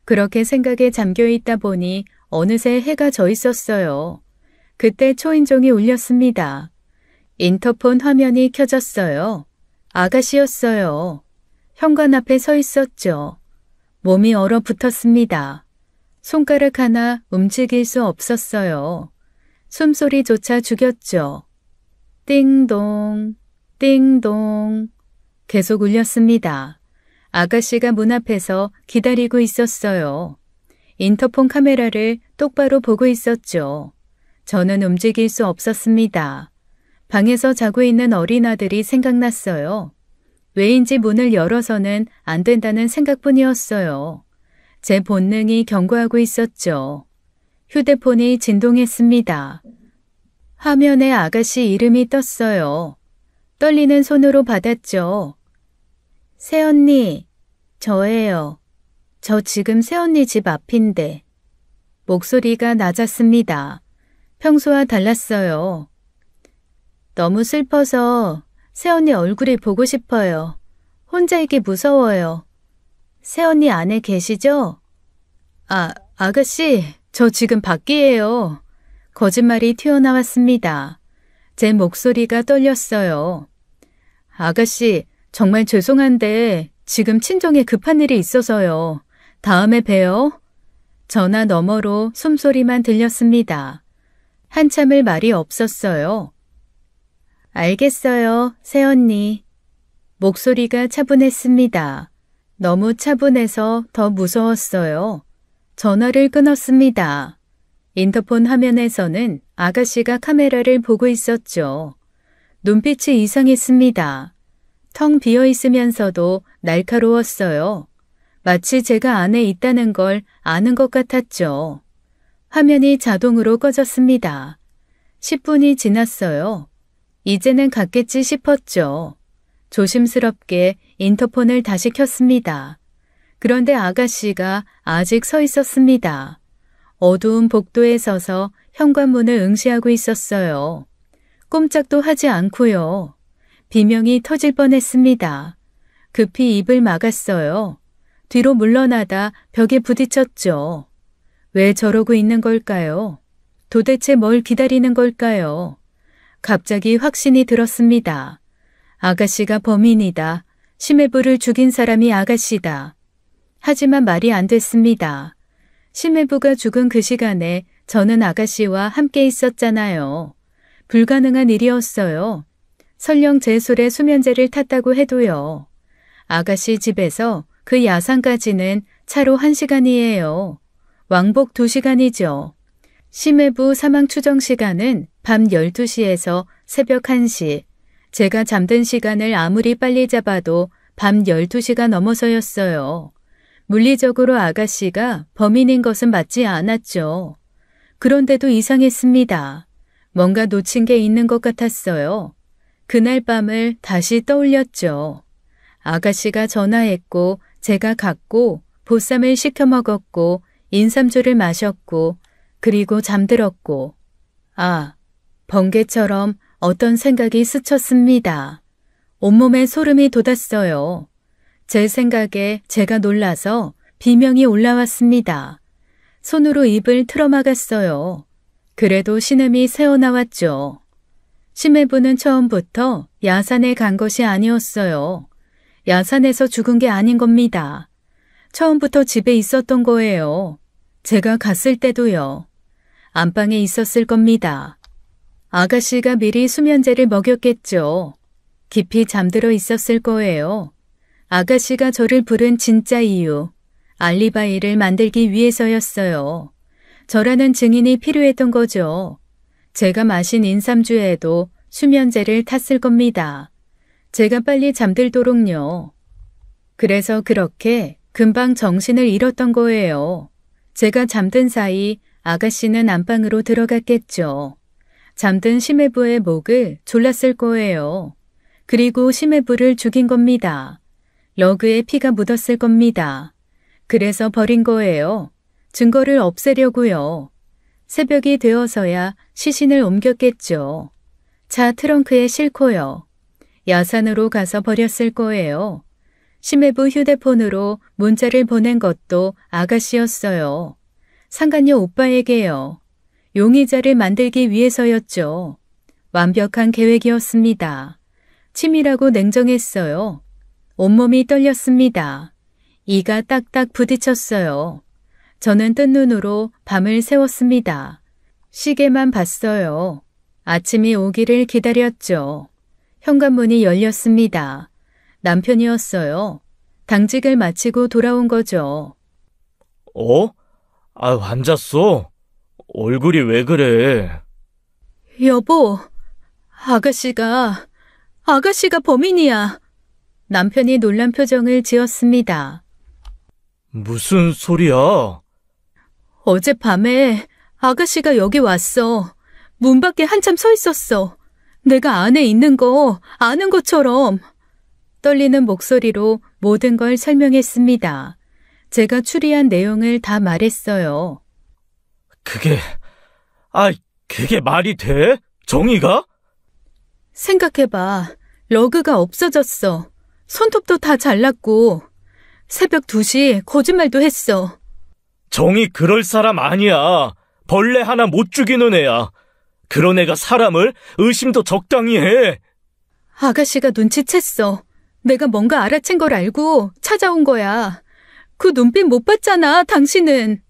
그렇게 생각에 잠겨 있다 보니 어느새 해가 져 있었어요. 그때 초인종이 울렸습니다. 인터폰 화면이 켜졌어요. 아가씨였어요. 현관 앞에 서 있었죠. 몸이 얼어붙었습니다. 손가락 하나 움직일 수 없었어요. 숨소리조차 죽였죠. 띵동, 띵동. 계속 울렸습니다. 아가씨가 문 앞에서 기다리고 있었어요. 인터폰 카메라를 똑바로 보고 있었죠. 저는 움직일 수 없었습니다. 방에서 자고 있는 어린아들이 생각났어요. 왜인지 문을 열어서는 안 된다는 생각뿐이었어요. 제 본능이 경고하고 있었죠. 휴대폰이 진동했습니다. 화면에 아가씨 이름이 떴어요. 떨리는 손으로 받았죠. 새언니, 저예요. 저 지금 새언니 집 앞인데. 목소리가 낮았습니다. 평소와 달랐어요. 너무 슬퍼서 새언니 얼굴이 보고 싶어요. 혼자 있기 무서워요. 새언니 안에 계시죠? 아가씨, 저 지금 밖이에요. 거짓말이 튀어나왔습니다. 제 목소리가 떨렸어요. 아가씨, 정말 죄송한데 지금 친정에 급한 일이 있어서요. 다음에 봬요. 전화 너머로 숨소리만 들렸습니다. 한참을 말이 없었어요. 알겠어요, 새언니. 목소리가 차분했습니다. 너무 차분해서 더 무서웠어요. 전화를 끊었습니다. 인터폰 화면에서는 아가씨가 카메라를 보고 있었죠. 눈빛이 이상했습니다. 텅 비어 있으면서도 날카로웠어요. 마치 제가 안에 있다는 걸 아는 것 같았죠. 화면이 자동으로 꺼졌습니다. 10분이 지났어요. 이제는 갔겠지 싶었죠. 조심스럽게 인터폰을 다시 켰습니다. 그런데 아가씨가 아직 서 있었습니다. 어두운 복도에 서서 현관문을 응시하고 있었어요. 꼼짝도 하지 않고요. 비명이 터질 뻔했습니다. 급히 입을 막았어요. 뒤로 물러나다 벽에 부딪혔죠. 왜 저러고 있는 걸까요? 도대체 뭘 기다리는 걸까요? 갑자기 확신이 들었습니다. 아가씨가 범인이다. 심해부를 죽인 사람이 아가씨다. 하지만 말이 안 됐습니다. 심해부가 죽은 그 시간에 저는 아가씨와 함께 있었잖아요. 불가능한 일이었어요. 설령 제 술에 수면제를 탔다고 해도요. 아가씨 집에서 그 야산까지는 차로 1시간이에요. 왕복 2시간이죠. 심해부 사망 추정 시간은 밤 12시에서 새벽 1시. 제가 잠든 시간을 아무리 빨리 잡아도 밤 12시가 넘어서였어요. 물리적으로 아가씨가 범인인 것은 맞지 않았죠. 그런데도 이상했습니다. 뭔가 놓친 게 있는 것 같았어요. 그날 밤을 다시 떠올렸죠. 아가씨가 전화했고 제가 갔고 보쌈을 시켜 먹었고 인삼주를 마셨고 그리고 잠들었고 번개처럼 어떤 생각이 스쳤습니다. 온몸에 소름이 돋았어요. 제 생각에 제가 놀라서 비명이 올라왔습니다. 손으로 입을 틀어막았어요. 그래도 신음이 새어나왔죠. 심해부는 처음부터 야산에 간 것이 아니었어요. 야산에서 죽은 게 아닌 겁니다. 처음부터 집에 있었던 거예요. 제가 갔을 때도요. 안방에 있었을 겁니다. 아가씨가 미리 수면제를 먹였겠죠. 깊이 잠들어 있었을 거예요. 아가씨가 저를 부른 진짜 이유, 알리바이를 만들기 위해서였어요. 저라는 증인이 필요했던 거죠. 제가 마신 인삼주에도 수면제를 탔을 겁니다. 제가 빨리 잠들도록요. 그래서 그렇게 금방 정신을 잃었던 거예요. 제가 잠든 사이 아가씨는 안방으로 들어갔겠죠. 잠든 심해부의 목을 졸랐을 거예요. 그리고 심해부를 죽인 겁니다. 러그에 피가 묻었을 겁니다. 그래서 버린 거예요. 증거를 없애려고요. 새벽이 되어서야 시신을 옮겼겠죠. 차 트렁크에 싣고요. 야산으로 가서 버렸을 거예요. 심해부 휴대폰으로 문자를 보낸 것도 아가씨였어요. 상간녀 오빠에게요. 용의자를 만들기 위해서였죠. 완벽한 계획이었습니다. 치밀하고 냉정했어요. 온몸이 떨렸습니다. 이가 딱딱 부딪혔어요. 저는 뜬 눈으로 밤을 새웠습니다. 시계만 봤어요. 아침이 오기를 기다렸죠. 현관문이 열렸습니다. 남편이었어요. 당직을 마치고 돌아온 거죠. 안 잤어? 얼굴이 왜 그래? 여보, 아가씨가 범인이야. 남편이 놀란 표정을 지었습니다. 무슨 소리야? 어젯밤에 아가씨가 여기 왔어. 문 밖에 한참 서 있었어. 내가 안에 있는 거 아는 것처럼. 떨리는 목소리로 모든 걸 설명했습니다. 제가 추리한 내용을 다 말했어요. 그게 말이 돼? 정의가? 생각해봐. 러그가 없어졌어. 손톱도 다 잘랐고 새벽 2시 거짓말도 했어. 정의 그럴 사람 아니야. 벌레 하나 못 죽이는 애야. 그런 애가 사람을 의심도 적당히 해. 아가씨가 눈치챘어. 내가 뭔가 알아챈 걸 알고 찾아온 거야. 그 눈빛 못 봤잖아, 당신은.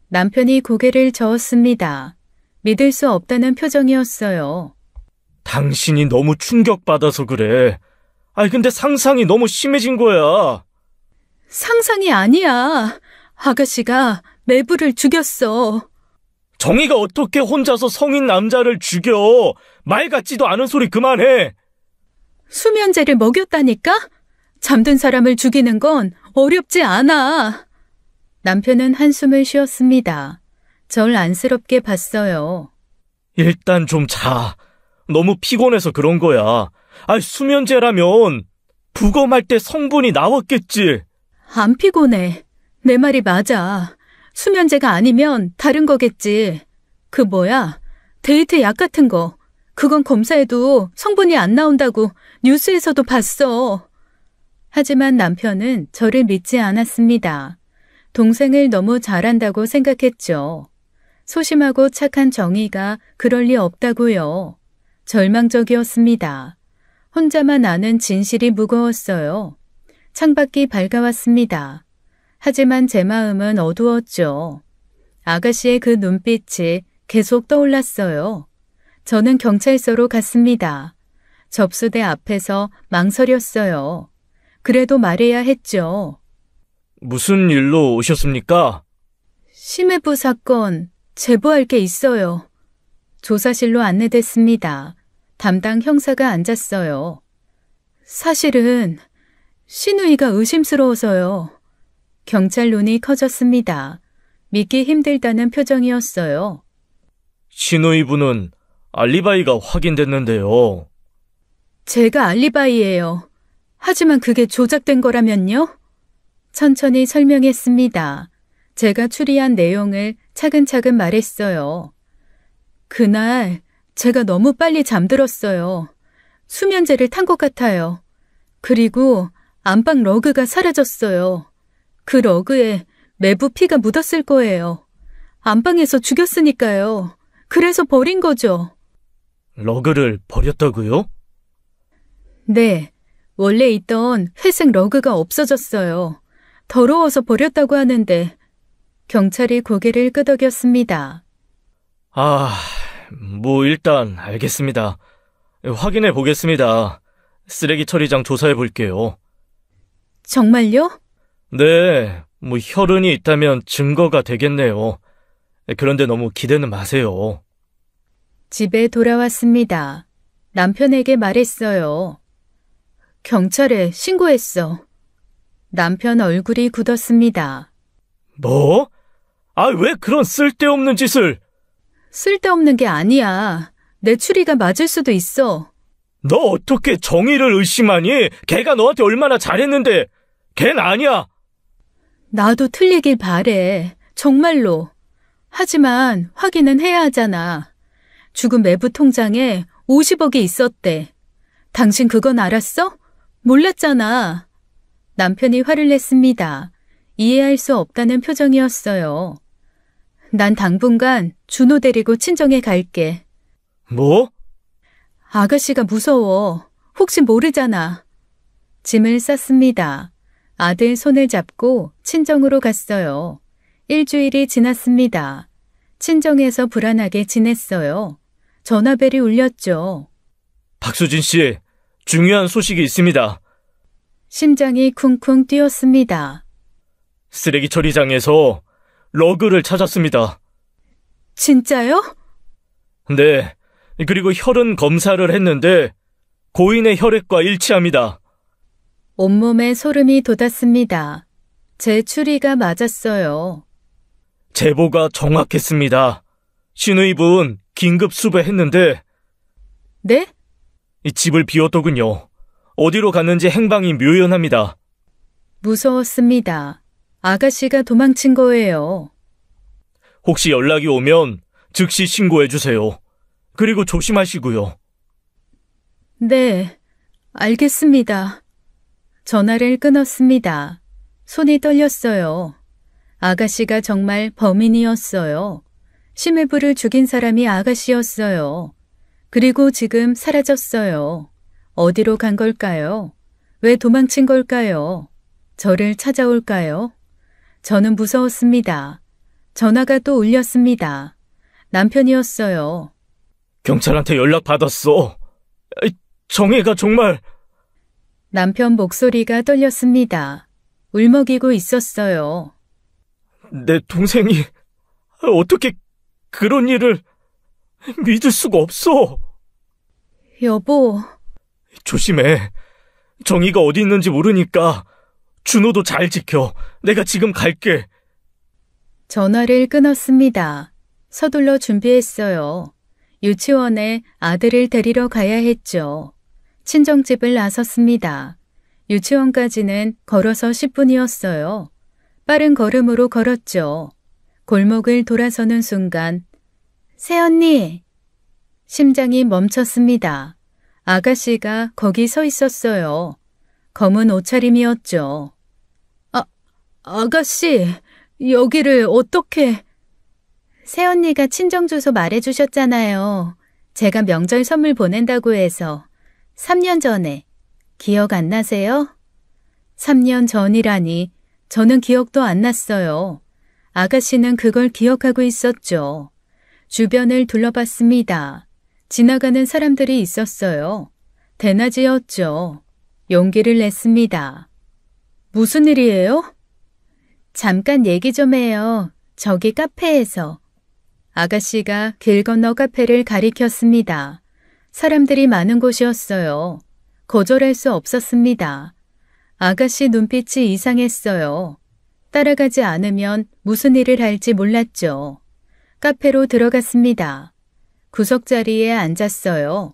남편이 고개를 저었습니다. 믿을 수 없다는 표정이었어요. 당신이 너무 충격받아서 그래. 근데 상상이 너무 심해진 거야. 상상이 아니야. 아가씨가 매부를 죽였어. 정의가 어떻게 혼자서 성인 남자를 죽여? 말 같지도 않은 소리 그만해. 수면제를 먹였다니까? 잠든 사람을 죽이는 건 어렵지 않아. 남편은 한숨을 쉬었습니다. 절 안쓰럽게 봤어요. 일단 좀 자. 너무 피곤해서 그런 거야. 수면제라면 부검할 때 성분이 나왔겠지. 안 피곤해. 내 말이 맞아. 수면제가 아니면 다른 거겠지. 그 뭐야? 데이트 약 같은 거. 그건 검사해도 성분이 안 나온다고 뉴스에서도 봤어. 하지만 남편은 저를 믿지 않았습니다. 동생을 너무 잘한다고 생각했죠. 소심하고 착한 정의가 그럴 리 없다고요. 절망적이었습니다. 혼자만 아는 진실이 무거웠어요. 창밖이 밝아왔습니다. 하지만 제 마음은 어두웠죠. 아가씨의 그 눈빛이 계속 떠올랐어요. 저는 경찰서로 갔습니다. 접수대 앞에서 망설였어요. 그래도 말해야 했죠. 무슨 일로 오셨습니까? 심해부 사건 제보할 게 있어요. 조사실로 안내됐습니다. 담당 형사가 앉았어요. 사실은 신우이가 의심스러워서요. 경찰 눈이 커졌습니다. 믿기 힘들다는 표정이었어요. 신우이 분은 알리바이가 확인됐는데요. 제가 알리바이예요. 하지만 그게 조작된 거라면요? 천천히 설명했습니다. 제가 추리한 내용을 차근차근 말했어요. 그날 제가 너무 빨리 잠들었어요. 수면제를 탄 것 같아요. 그리고 안방 러그가 사라졌어요. 그 러그에 매부 피가 묻었을 거예요. 안방에서 죽였으니까요. 그래서 버린 거죠. 러그를 버렸다고요? 네, 원래 있던 회색 러그가 없어졌어요. 더러워서 버렸다고 하는데 경찰이 고개를 끄덕였습니다. 일단 알겠습니다. 확인해 보겠습니다. 쓰레기 처리장 조사해 볼게요. 정말요? 네, 혈흔이 있다면 증거가 되겠네요. 그런데 너무 기대는 마세요. 집에 돌아왔습니다. 남편에게 말했어요. 경찰에 신고했어. 남편 얼굴이 굳었습니다. 뭐? 아, 왜 그런 쓸데없는 짓을? 쓸데없는 게 아니야. 내 추리가 맞을 수도 있어. 너 어떻게 정의를 의심하니? 걔가 너한테 얼마나 잘했는데. 걘 아니야. 나도 틀리길 바래. 정말로. 하지만 확인은 해야 하잖아. 죽은 매부 통장에 50억이 있었대. 당신 그건 알았어? 몰랐잖아. 남편이 화를 냈습니다. 이해할 수 없다는 표정이었어요. 난 당분간 준호 데리고 친정에 갈게. 뭐? 아가씨가 무서워. 혹시 모르잖아. 짐을 쌌습니다. 아들 손을 잡고 친정으로 갔어요. 일주일이 지났습니다. 친정에서 불안하게 지냈어요. 전화벨이 울렸죠. 박수진 씨, 중요한 소식이 있습니다. 심장이 쿵쿵 뛰었습니다. 쓰레기 처리장에서 러그를 찾았습니다. 진짜요? 네, 그리고 혈흔 검사를 했는데 고인의 혈액과 일치합니다. 온몸에 소름이 돋았습니다. 제 추리가 맞았어요. 제보가 정확했습니다. 신우이분 긴급 수배했는데 네? 이 집을 비웠더군요. 어디로 갔는지 행방이 묘연합니다. 무서웠습니다. 아가씨가 도망친 거예요. 혹시 연락이 오면 즉시 신고해주세요. 그리고 조심하시고요. 네, 알겠습니다. 전화를 끊었습니다. 손이 떨렸어요. 아가씨가 정말 범인이었어요. 심해부를 죽인 사람이 아가씨였어요. 그리고 지금 사라졌어요. 어디로 간 걸까요? 왜 도망친 걸까요? 저를 찾아올까요? 저는 무서웠습니다. 전화가 또 울렸습니다. 남편이었어요. 경찰한테 연락받았어. 정혜가 정말... 남편 목소리가 떨렸습니다. 울먹이고 있었어요. 내 동생이 어떻게 그런 일을... 믿을 수가 없어. 여보. 조심해. 정의가 어디 있는지 모르니까 준호도 잘 지켜. 내가 지금 갈게. 전화를 끊었습니다. 서둘러 준비했어요. 유치원에 아들을 데리러 가야 했죠. 친정집을 나섰습니다. 유치원까지는 걸어서 10분이었어요. 빠른 걸음으로 걸었죠. 골목을 돌아서는 순간 새언니! 심장이 멈췄습니다. 아가씨가 거기 서 있었어요. 검은 옷차림이었죠. 아가씨, 여기를 어떻게... 새언니가 친정주소 말해주셨잖아요. 제가 명절 선물 보낸다고 해서 3년 전에. 기억 안 나세요? 3년 전이라니 저는 기억도 안 났어요. 아가씨는 그걸 기억하고 있었죠. 주변을 둘러봤습니다. 지나가는 사람들이 있었어요. 대낮이었죠. 용기를 냈습니다. 무슨 일이에요? 잠깐 얘기 좀 해요. 저기 카페에서. 아가씨가 길 건너 카페를 가리켰습니다. 사람들이 많은 곳이었어요. 거절할 수 없었습니다. 아가씨 눈빛이 이상했어요. 따라가지 않으면 무슨 일을 할지 몰랐죠. 카페로 들어갔습니다. 구석자리에 앉았어요.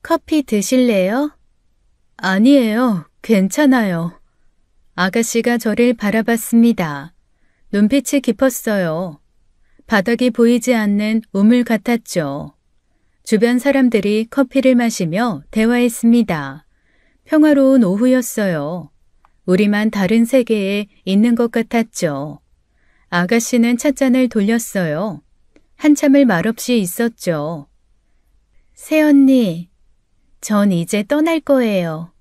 커피 드실래요? 아니에요. 괜찮아요. 아가씨가 저를 바라봤습니다. 눈빛이 깊었어요. 바닥이 보이지 않는 우물 같았죠. 주변 사람들이 커피를 마시며 대화했습니다. 평화로운 오후였어요. 우리만 다른 세계에 있는 것 같았죠. 아가씨는 찻잔을 돌렸어요. 한참을 말없이 있었죠. 새언니, 전 이제 떠날 거예요.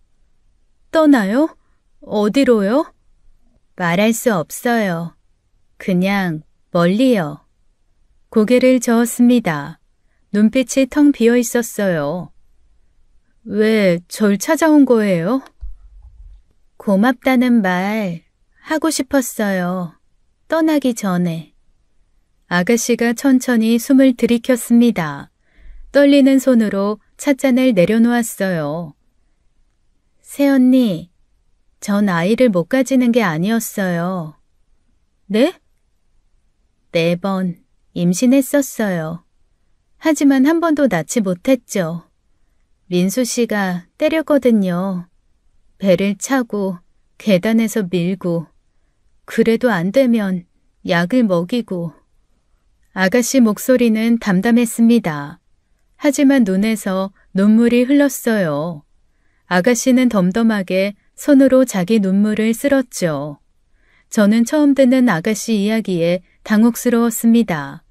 떠나요? 어디로요? 말할 수 없어요. 그냥 멀리요. 고개를 저었습니다. 눈빛이 텅 비어 있었어요. 왜 절 찾아온 거예요? 고맙다는 말 하고 싶었어요. 떠나기 전에. 아가씨가 천천히 숨을 들이켰습니다. 떨리는 손으로 찻잔을 내려놓았어요. 새언니, 전 아이를 못 가지는 게 아니었어요. 네? 4번 임신했었어요. 하지만 한 번도 낳지 못했죠. 민수 씨가 때렸거든요. 배를 차고 계단에서 밀고 그래도 안 되면 약을 먹이고. 아가씨 목소리는 담담했습니다. 하지만 눈에서 눈물이 흘렀어요. 아가씨는 덤덤하게 손으로 자기 눈물을 쓸었죠. 저는 처음 듣는 아가씨 이야기에 당혹스러웠습니다.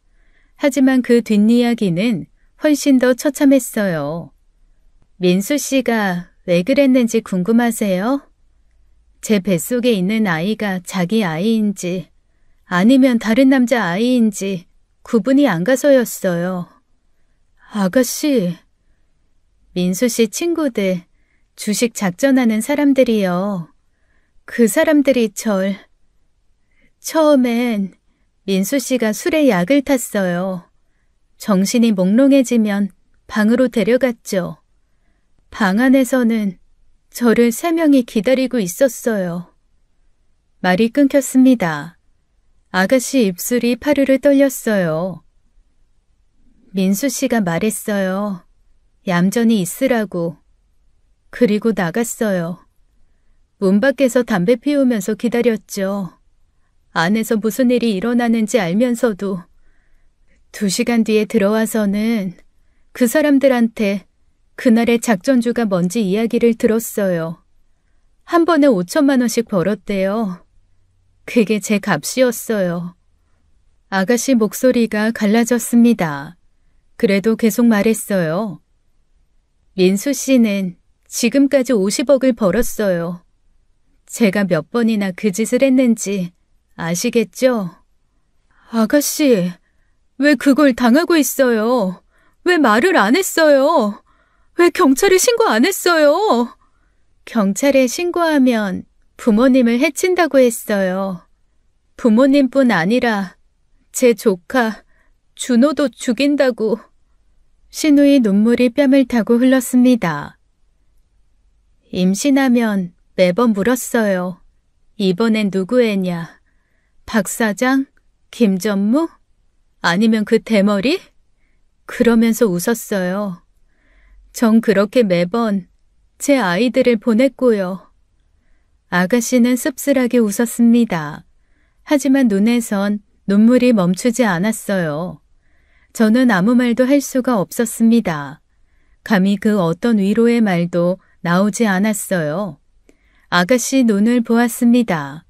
하지만 그 뒷이야기는 훨씬 더 처참했어요. 민수 씨가 왜 그랬는지 궁금하세요? 제 뱃속에 있는 아이가 자기 아이인지 아니면 다른 남자 아이인지 구분이 안 가서였어요. 아가씨, 민수 씨 친구들, 주식 작전하는 사람들이요. 그 사람들이 처음엔 민수 씨가 술에 약을 탔어요. 정신이 몽롱해지면 방으로 데려갔죠. 방 안에서는 저를 3명이 기다리고 있었어요. 말이 끊겼습니다. 아가씨 입술이 파르르 떨렸어요. 민수 씨가 말했어요. 얌전히 있으라고. 그리고 나갔어요. 문 밖에서 담배 피우면서 기다렸죠. 안에서 무슨 일이 일어나는지 알면서도 2시간 뒤에 들어와서는 그 사람들한테 그날의 작전주가 뭔지 이야기를 들었어요. 한 번에 5천만 원씩 벌었대요. 그게 제 값이었어요. 아가씨 목소리가 갈라졌습니다. 그래도 계속 말했어요. 민수 씨는 지금까지 50억을 벌었어요. 제가 몇 번이나 그 짓을 했는지 아시겠죠? 아가씨, 왜 그걸 당하고 있어요? 왜 말을 안 했어요? 왜 경찰에 신고 안 했어요? 경찰에 신고하면 부모님을 해친다고 했어요. 부모님뿐 아니라 제 조카 준호도 죽인다고. 신우의 눈물이 뺨을 타고 흘렀습니다. 임신하면 매번 물었어요. 이번엔 누구 애냐? 박 사장? 김전무? 아니면 그 대머리? 그러면서 웃었어요. 전 그렇게 매번 제 아이들을 보냈고요. 아가씨는 씁쓸하게 웃었습니다. 하지만 눈에선 눈물이 멈추지 않았어요. 저는 아무 말도 할 수가 없었습니다. 감히 그 어떤 위로의 말도 나오지 않았어요. 아가씨 눈을 보았습니다.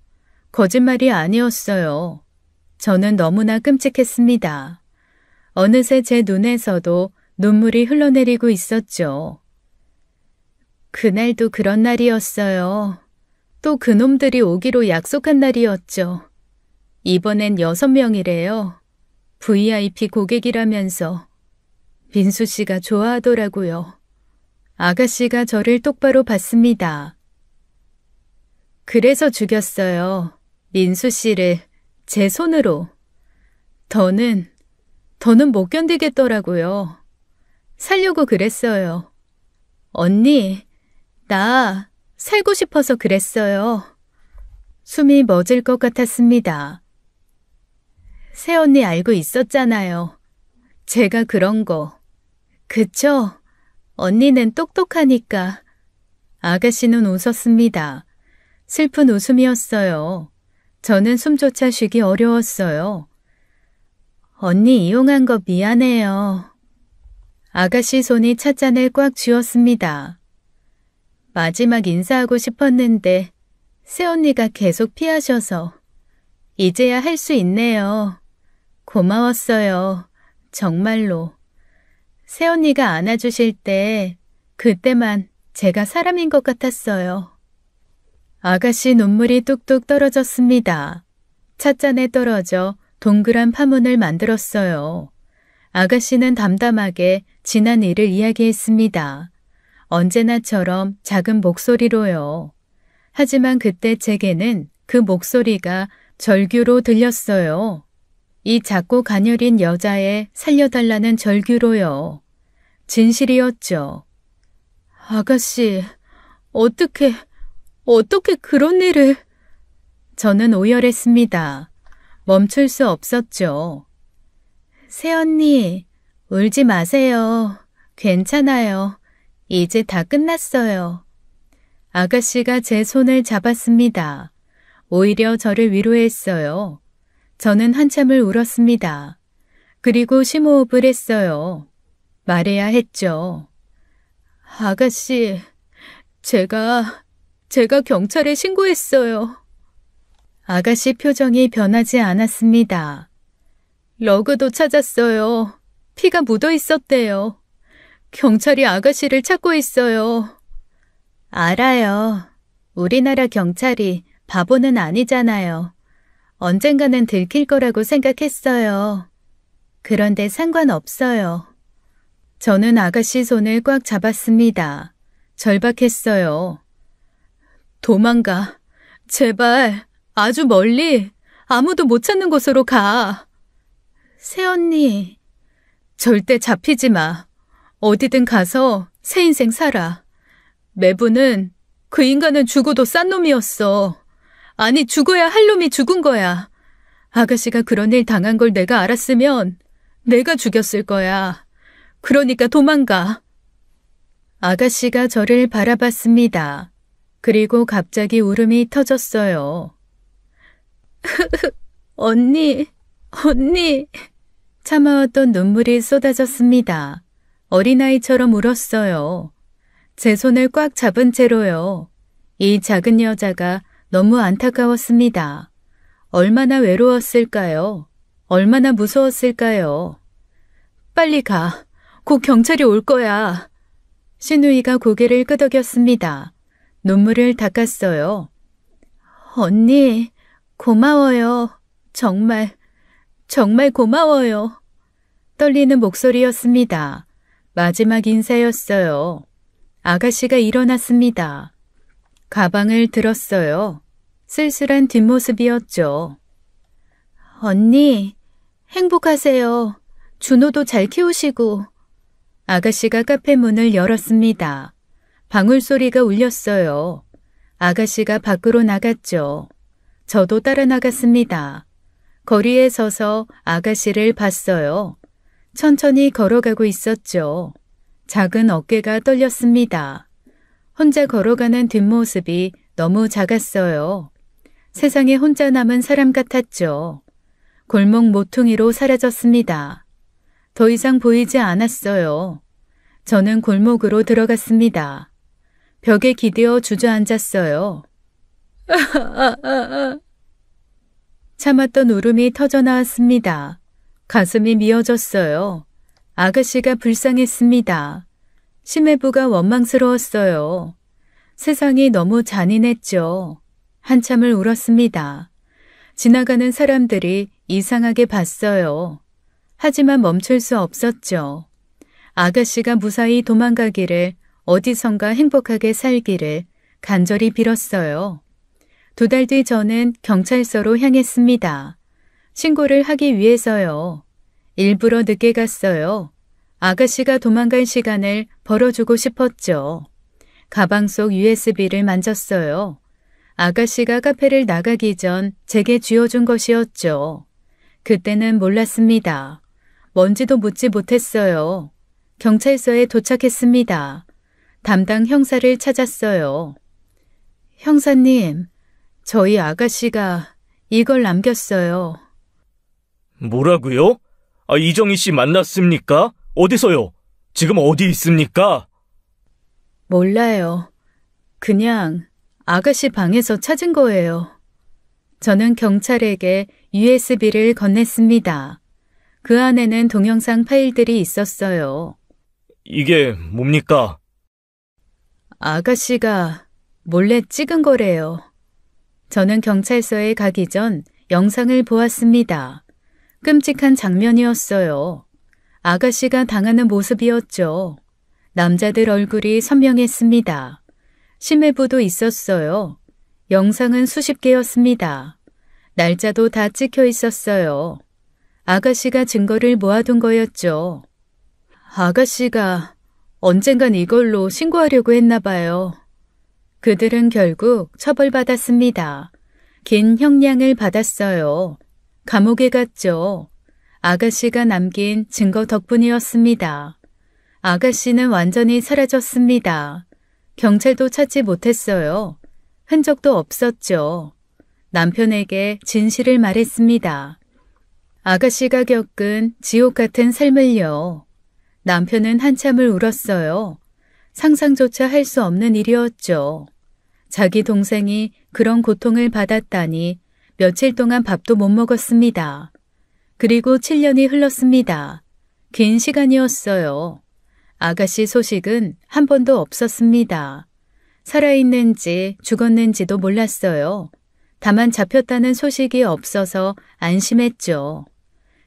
거짓말이 아니었어요. 저는 너무나 끔찍했습니다. 어느새 제 눈에서도 눈물이 흘러내리고 있었죠. 그날도 그런 날이었어요. 또 그놈들이 오기로 약속한 날이었죠. 이번엔 6명이래요. VIP 고객이라면서. 민수 씨가 좋아하더라고요. 아가씨가 저를 똑바로 봤습니다. 그래서 죽였어요. 민수 씨를 제 손으로. 더는 못 견디겠더라고요. 살려고 그랬어요. 언니, 나 살고 싶어서 그랬어요. 숨이 멎을 것 같았습니다. 새언니 알고 있었잖아요. 제가 그런 거. 그쵸? 언니는 똑똑하니까. 아가씨는 웃었습니다. 슬픈 웃음이었어요. 저는 숨조차 쉬기 어려웠어요. 언니 이용한 거 미안해요. 아가씨 손이 찻잔을 꽉 쥐었습니다. 마지막 인사하고 싶었는데 새언니가 계속 피하셔서 이제야 할 수 있네요. 고마웠어요. 정말로. 새언니가 안아주실 때 그때만 제가 사람인 것 같았어요. 아가씨 눈물이 뚝뚝 떨어졌습니다. 찻잔에 떨어져 동그란 파문을 만들었어요. 아가씨는 담담하게 지난 일을 이야기했습니다. 언제나처럼 작은 목소리로요. 하지만 그때 제게는 그 목소리가 절규로 들렸어요. 이 작고 가녀린 여자애 살려달라는 절규로요. 진실이었죠. 아가씨, 어떻게 그런 일을... 저는 오열했습니다. 멈출 수 없었죠. 새언니, 울지 마세요. 괜찮아요. 이제 다 끝났어요. 아가씨가 제 손을 잡았습니다. 오히려 저를 위로했어요. 저는 한참을 울었습니다. 그리고 심호흡을 했어요. 말해야 했죠. 아가씨, 제가 경찰에 신고했어요. 아가씨 표정이 변하지 않았습니다. 러그도 찾았어요. 피가 묻어 있었대요. 경찰이 아가씨를 찾고 있어요. 알아요. 우리나라 경찰이 바보는 아니잖아요. 언젠가는 들킬 거라고 생각했어요. 그런데 상관없어요. 저는 아가씨 손을 꽉 잡았습니다. 절박했어요. 도망가. 제발 아주 멀리 아무도 못 찾는 곳으로 가. 새언니, 절대 잡히지 마. 어디든 가서 새 인생 살아. 매부는 그 인간은 죽어도 싼 놈이었어. 아니, 죽어야 할 놈이 죽은 거야. 아가씨가 그런 일 당한 걸 내가 알았으면 내가 죽였을 거야. 그러니까 도망가. 아가씨가 저를 바라봤습니다. 그리고 갑자기 울음이 터졌어요. 언니. 참아왔던 눈물이 쏟아졌습니다. 어린아이처럼 울었어요. 제 손을 꽉 잡은 채로요. 이 작은 여자가 너무 안타까웠습니다. 얼마나 외로웠을까요? 얼마나 무서웠을까요? 빨리 가. 곧 경찰이 올 거야. 신우이가 고개를 끄덕였습니다. 눈물을 닦았어요. 언니, 고마워요. 정말 고마워요. 떨리는 목소리였습니다. 마지막 인사였어요. 아가씨가 일어났습니다. 가방을 들었어요. 쓸쓸한 뒷모습이었죠. 언니, 행복하세요. 준호도 잘 키우시고. 아가씨가 카페 문을 열었습니다. 방울소리가 울렸어요. 아가씨가 밖으로 나갔죠. 저도 따라 나갔습니다. 거리에 서서 아가씨를 봤어요. 천천히 걸어가고 있었죠. 작은 어깨가 떨렸습니다. 혼자 걸어가는 뒷모습이 너무 작았어요. 세상에 혼자 남은 사람 같았죠. 골목 모퉁이로 사라졌습니다. 더 이상 보이지 않았어요. 저는 골목으로 들어갔습니다. 벽에 기대어 주저앉았어요. 참았던 울음이 터져나왔습니다. 가슴이 미어졌어요. 아가씨가 불쌍했습니다. 심해부가 원망스러웠어요. 세상이 너무 잔인했죠. 한참을 울었습니다. 지나가는 사람들이 이상하게 봤어요. 하지만 멈출 수 없었죠. 아가씨가 무사히 도망가기를, 어디선가 행복하게 살기를 간절히 빌었어요. 2달 뒤 저는 경찰서로 향했습니다. 신고를 하기 위해서요. 일부러 늦게 갔어요. 아가씨가 도망갈 시간을 벌어주고 싶었죠. 가방 속 USB를 만졌어요. 아가씨가 카페를 나가기 전 제게 쥐어준 것이었죠. 그때는 몰랐습니다. 뭔지도 묻지 못했어요. 경찰서에 도착했습니다. 담당 형사를 찾았어요. 형사님, 저희 아가씨가 이걸 남겼어요. 뭐라고요? 이정희 씨 만났습니까? 어디서요? 지금 어디 있습니까? 몰라요. 그냥 아가씨 방에서 찾은 거예요. 저는 경찰에게 USB를 건넸습니다. 그 안에는 동영상 파일들이 있었어요. 이게 뭡니까? 아가씨가 몰래 찍은 거래요. 저는 경찰서에 가기 전 영상을 보았습니다. 끔찍한 장면이었어요. 아가씨가 당하는 모습이었죠. 남자들 얼굴이 선명했습니다. 심해부도 있었어요. 영상은 수십 개였습니다. 날짜도 다 찍혀 있었어요. 아가씨가 증거를 모아둔 거였죠. 아가씨가 언젠간 이걸로 신고하려고 했나 봐요. 그들은 결국 처벌받았습니다. 긴 형량을 받았어요. 감옥에 갔죠. 아가씨가 남긴 증거 덕분이었습니다. 아가씨는 완전히 사라졌습니다. 경찰도 찾지 못했어요. 흔적도 없었죠. 남편에게 진실을 말했습니다. 아가씨가 겪은 지옥 같은 삶을요. 남편은 한참을 울었어요. 상상조차 할 수 없는 일이었죠. 자기 동생이 그런 고통을 받았다니 며칠 동안 밥도 못 먹었습니다. 그리고 7년이 흘렀습니다. 긴 시간이었어요. 아가씨 소식은 한 번도 없었습니다. 살아있는지 죽었는지도 몰랐어요. 다만 잡혔다는 소식이 없어서 안심했죠.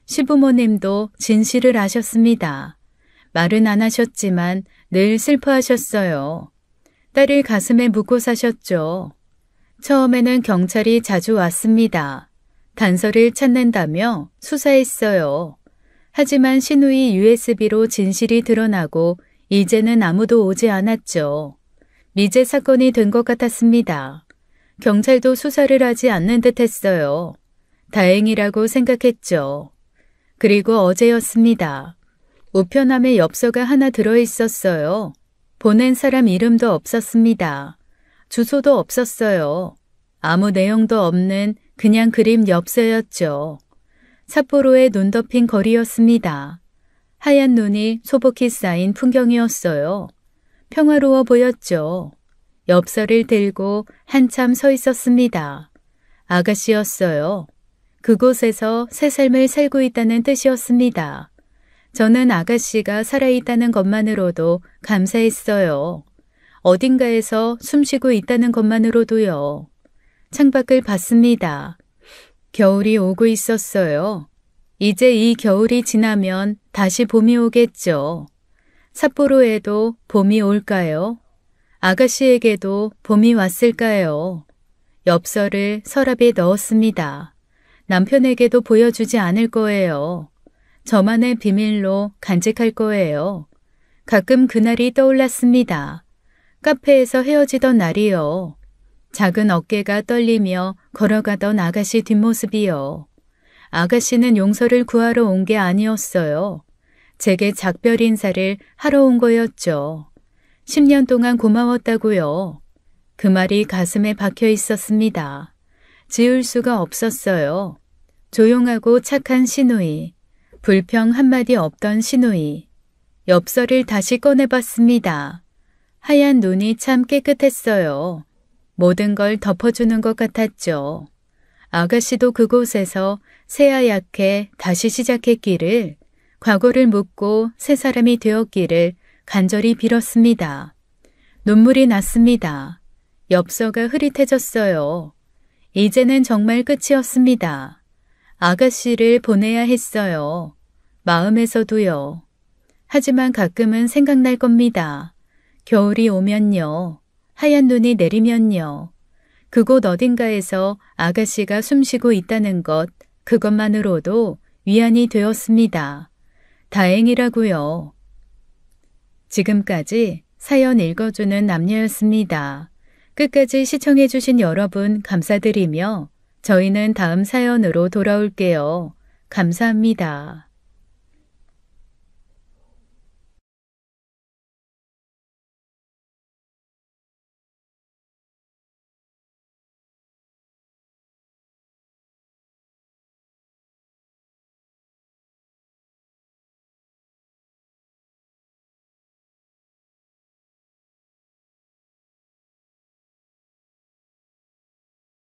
시부모님도 진실을 아셨습니다. 말은 안 하셨지만 늘 슬퍼하셨어요. 딸을 가슴에 묻고 사셨죠. 처음에는 경찰이 자주 왔습니다. 단서를 찾는다며 수사했어요. 하지만 신우이 USB로 진실이 드러나고 이제는 아무도 오지 않았죠. 미제 사건이 된 것 같았습니다. 경찰도 수사를 하지 않는 듯 했어요. 다행이라고 생각했죠. 그리고 어제였습니다. 우편함에 엽서가 하나 들어있었어요. 보낸 사람 이름도 없었습니다. 주소도 없었어요. 아무 내용도 없는 그냥 그림 엽서였죠. 삿포로에 눈 덮인 거리였습니다. 하얀 눈이 소복히 쌓인 풍경이었어요. 평화로워 보였죠. 엽서를 들고 한참 서 있었습니다. 아가씨였어요. 그곳에서 새 삶을 살고 있다는 뜻이었습니다. 저는 아가씨가 살아있다는 것만으로도 감사했어요. 어딘가에서 숨쉬고 있다는 것만으로도요. 창밖을 봤습니다. 겨울이 오고 있었어요. 이제 이 겨울이 지나면 다시 봄이 오겠죠. 삿포로에도 봄이 올까요? 아가씨에게도 봄이 왔을까요? 엽서를 서랍에 넣었습니다. 남편에게도 보여주지 않을 거예요. 저만의 비밀로 간직할 거예요. 가끔 그날이 떠올랐습니다. 카페에서 헤어지던 날이요. 작은 어깨가 떨리며 걸어가던 아가씨 뒷모습이요. 아가씨는 용서를 구하러 온 게 아니었어요. 제게 작별 인사를 하러 온 거였죠. 10년 동안 고마웠다고요. 그 말이 가슴에 박혀 있었습니다. 지울 수가 없었어요. 조용하고 착한 시누이. 불평 한마디 없던 시누이. 엽서를 다시 꺼내봤습니다. 하얀 눈이 참 깨끗했어요. 모든 걸 덮어주는 것 같았죠. 아가씨도 그곳에서 새하얗게 다시 시작했기를, 과거를 묻고 새 사람이 되었기를 간절히 빌었습니다. 눈물이 났습니다. 엽서가 흐릿해졌어요. 이제는 정말 끝이었습니다. 아가씨를 보내야 했어요. 마음에서도요. 하지만 가끔은 생각날 겁니다. 겨울이 오면요. 하얀 눈이 내리면요. 그곳 어딘가에서 아가씨가 숨쉬고 있다는 것, 그것만으로도 위안이 되었습니다. 다행이라고요. 지금까지 사연 읽어주는 남녀였습니다. 끝까지 시청해주신 여러분 감사드리며 저희는 다음 사연으로 돌아올게요. 감사합니다.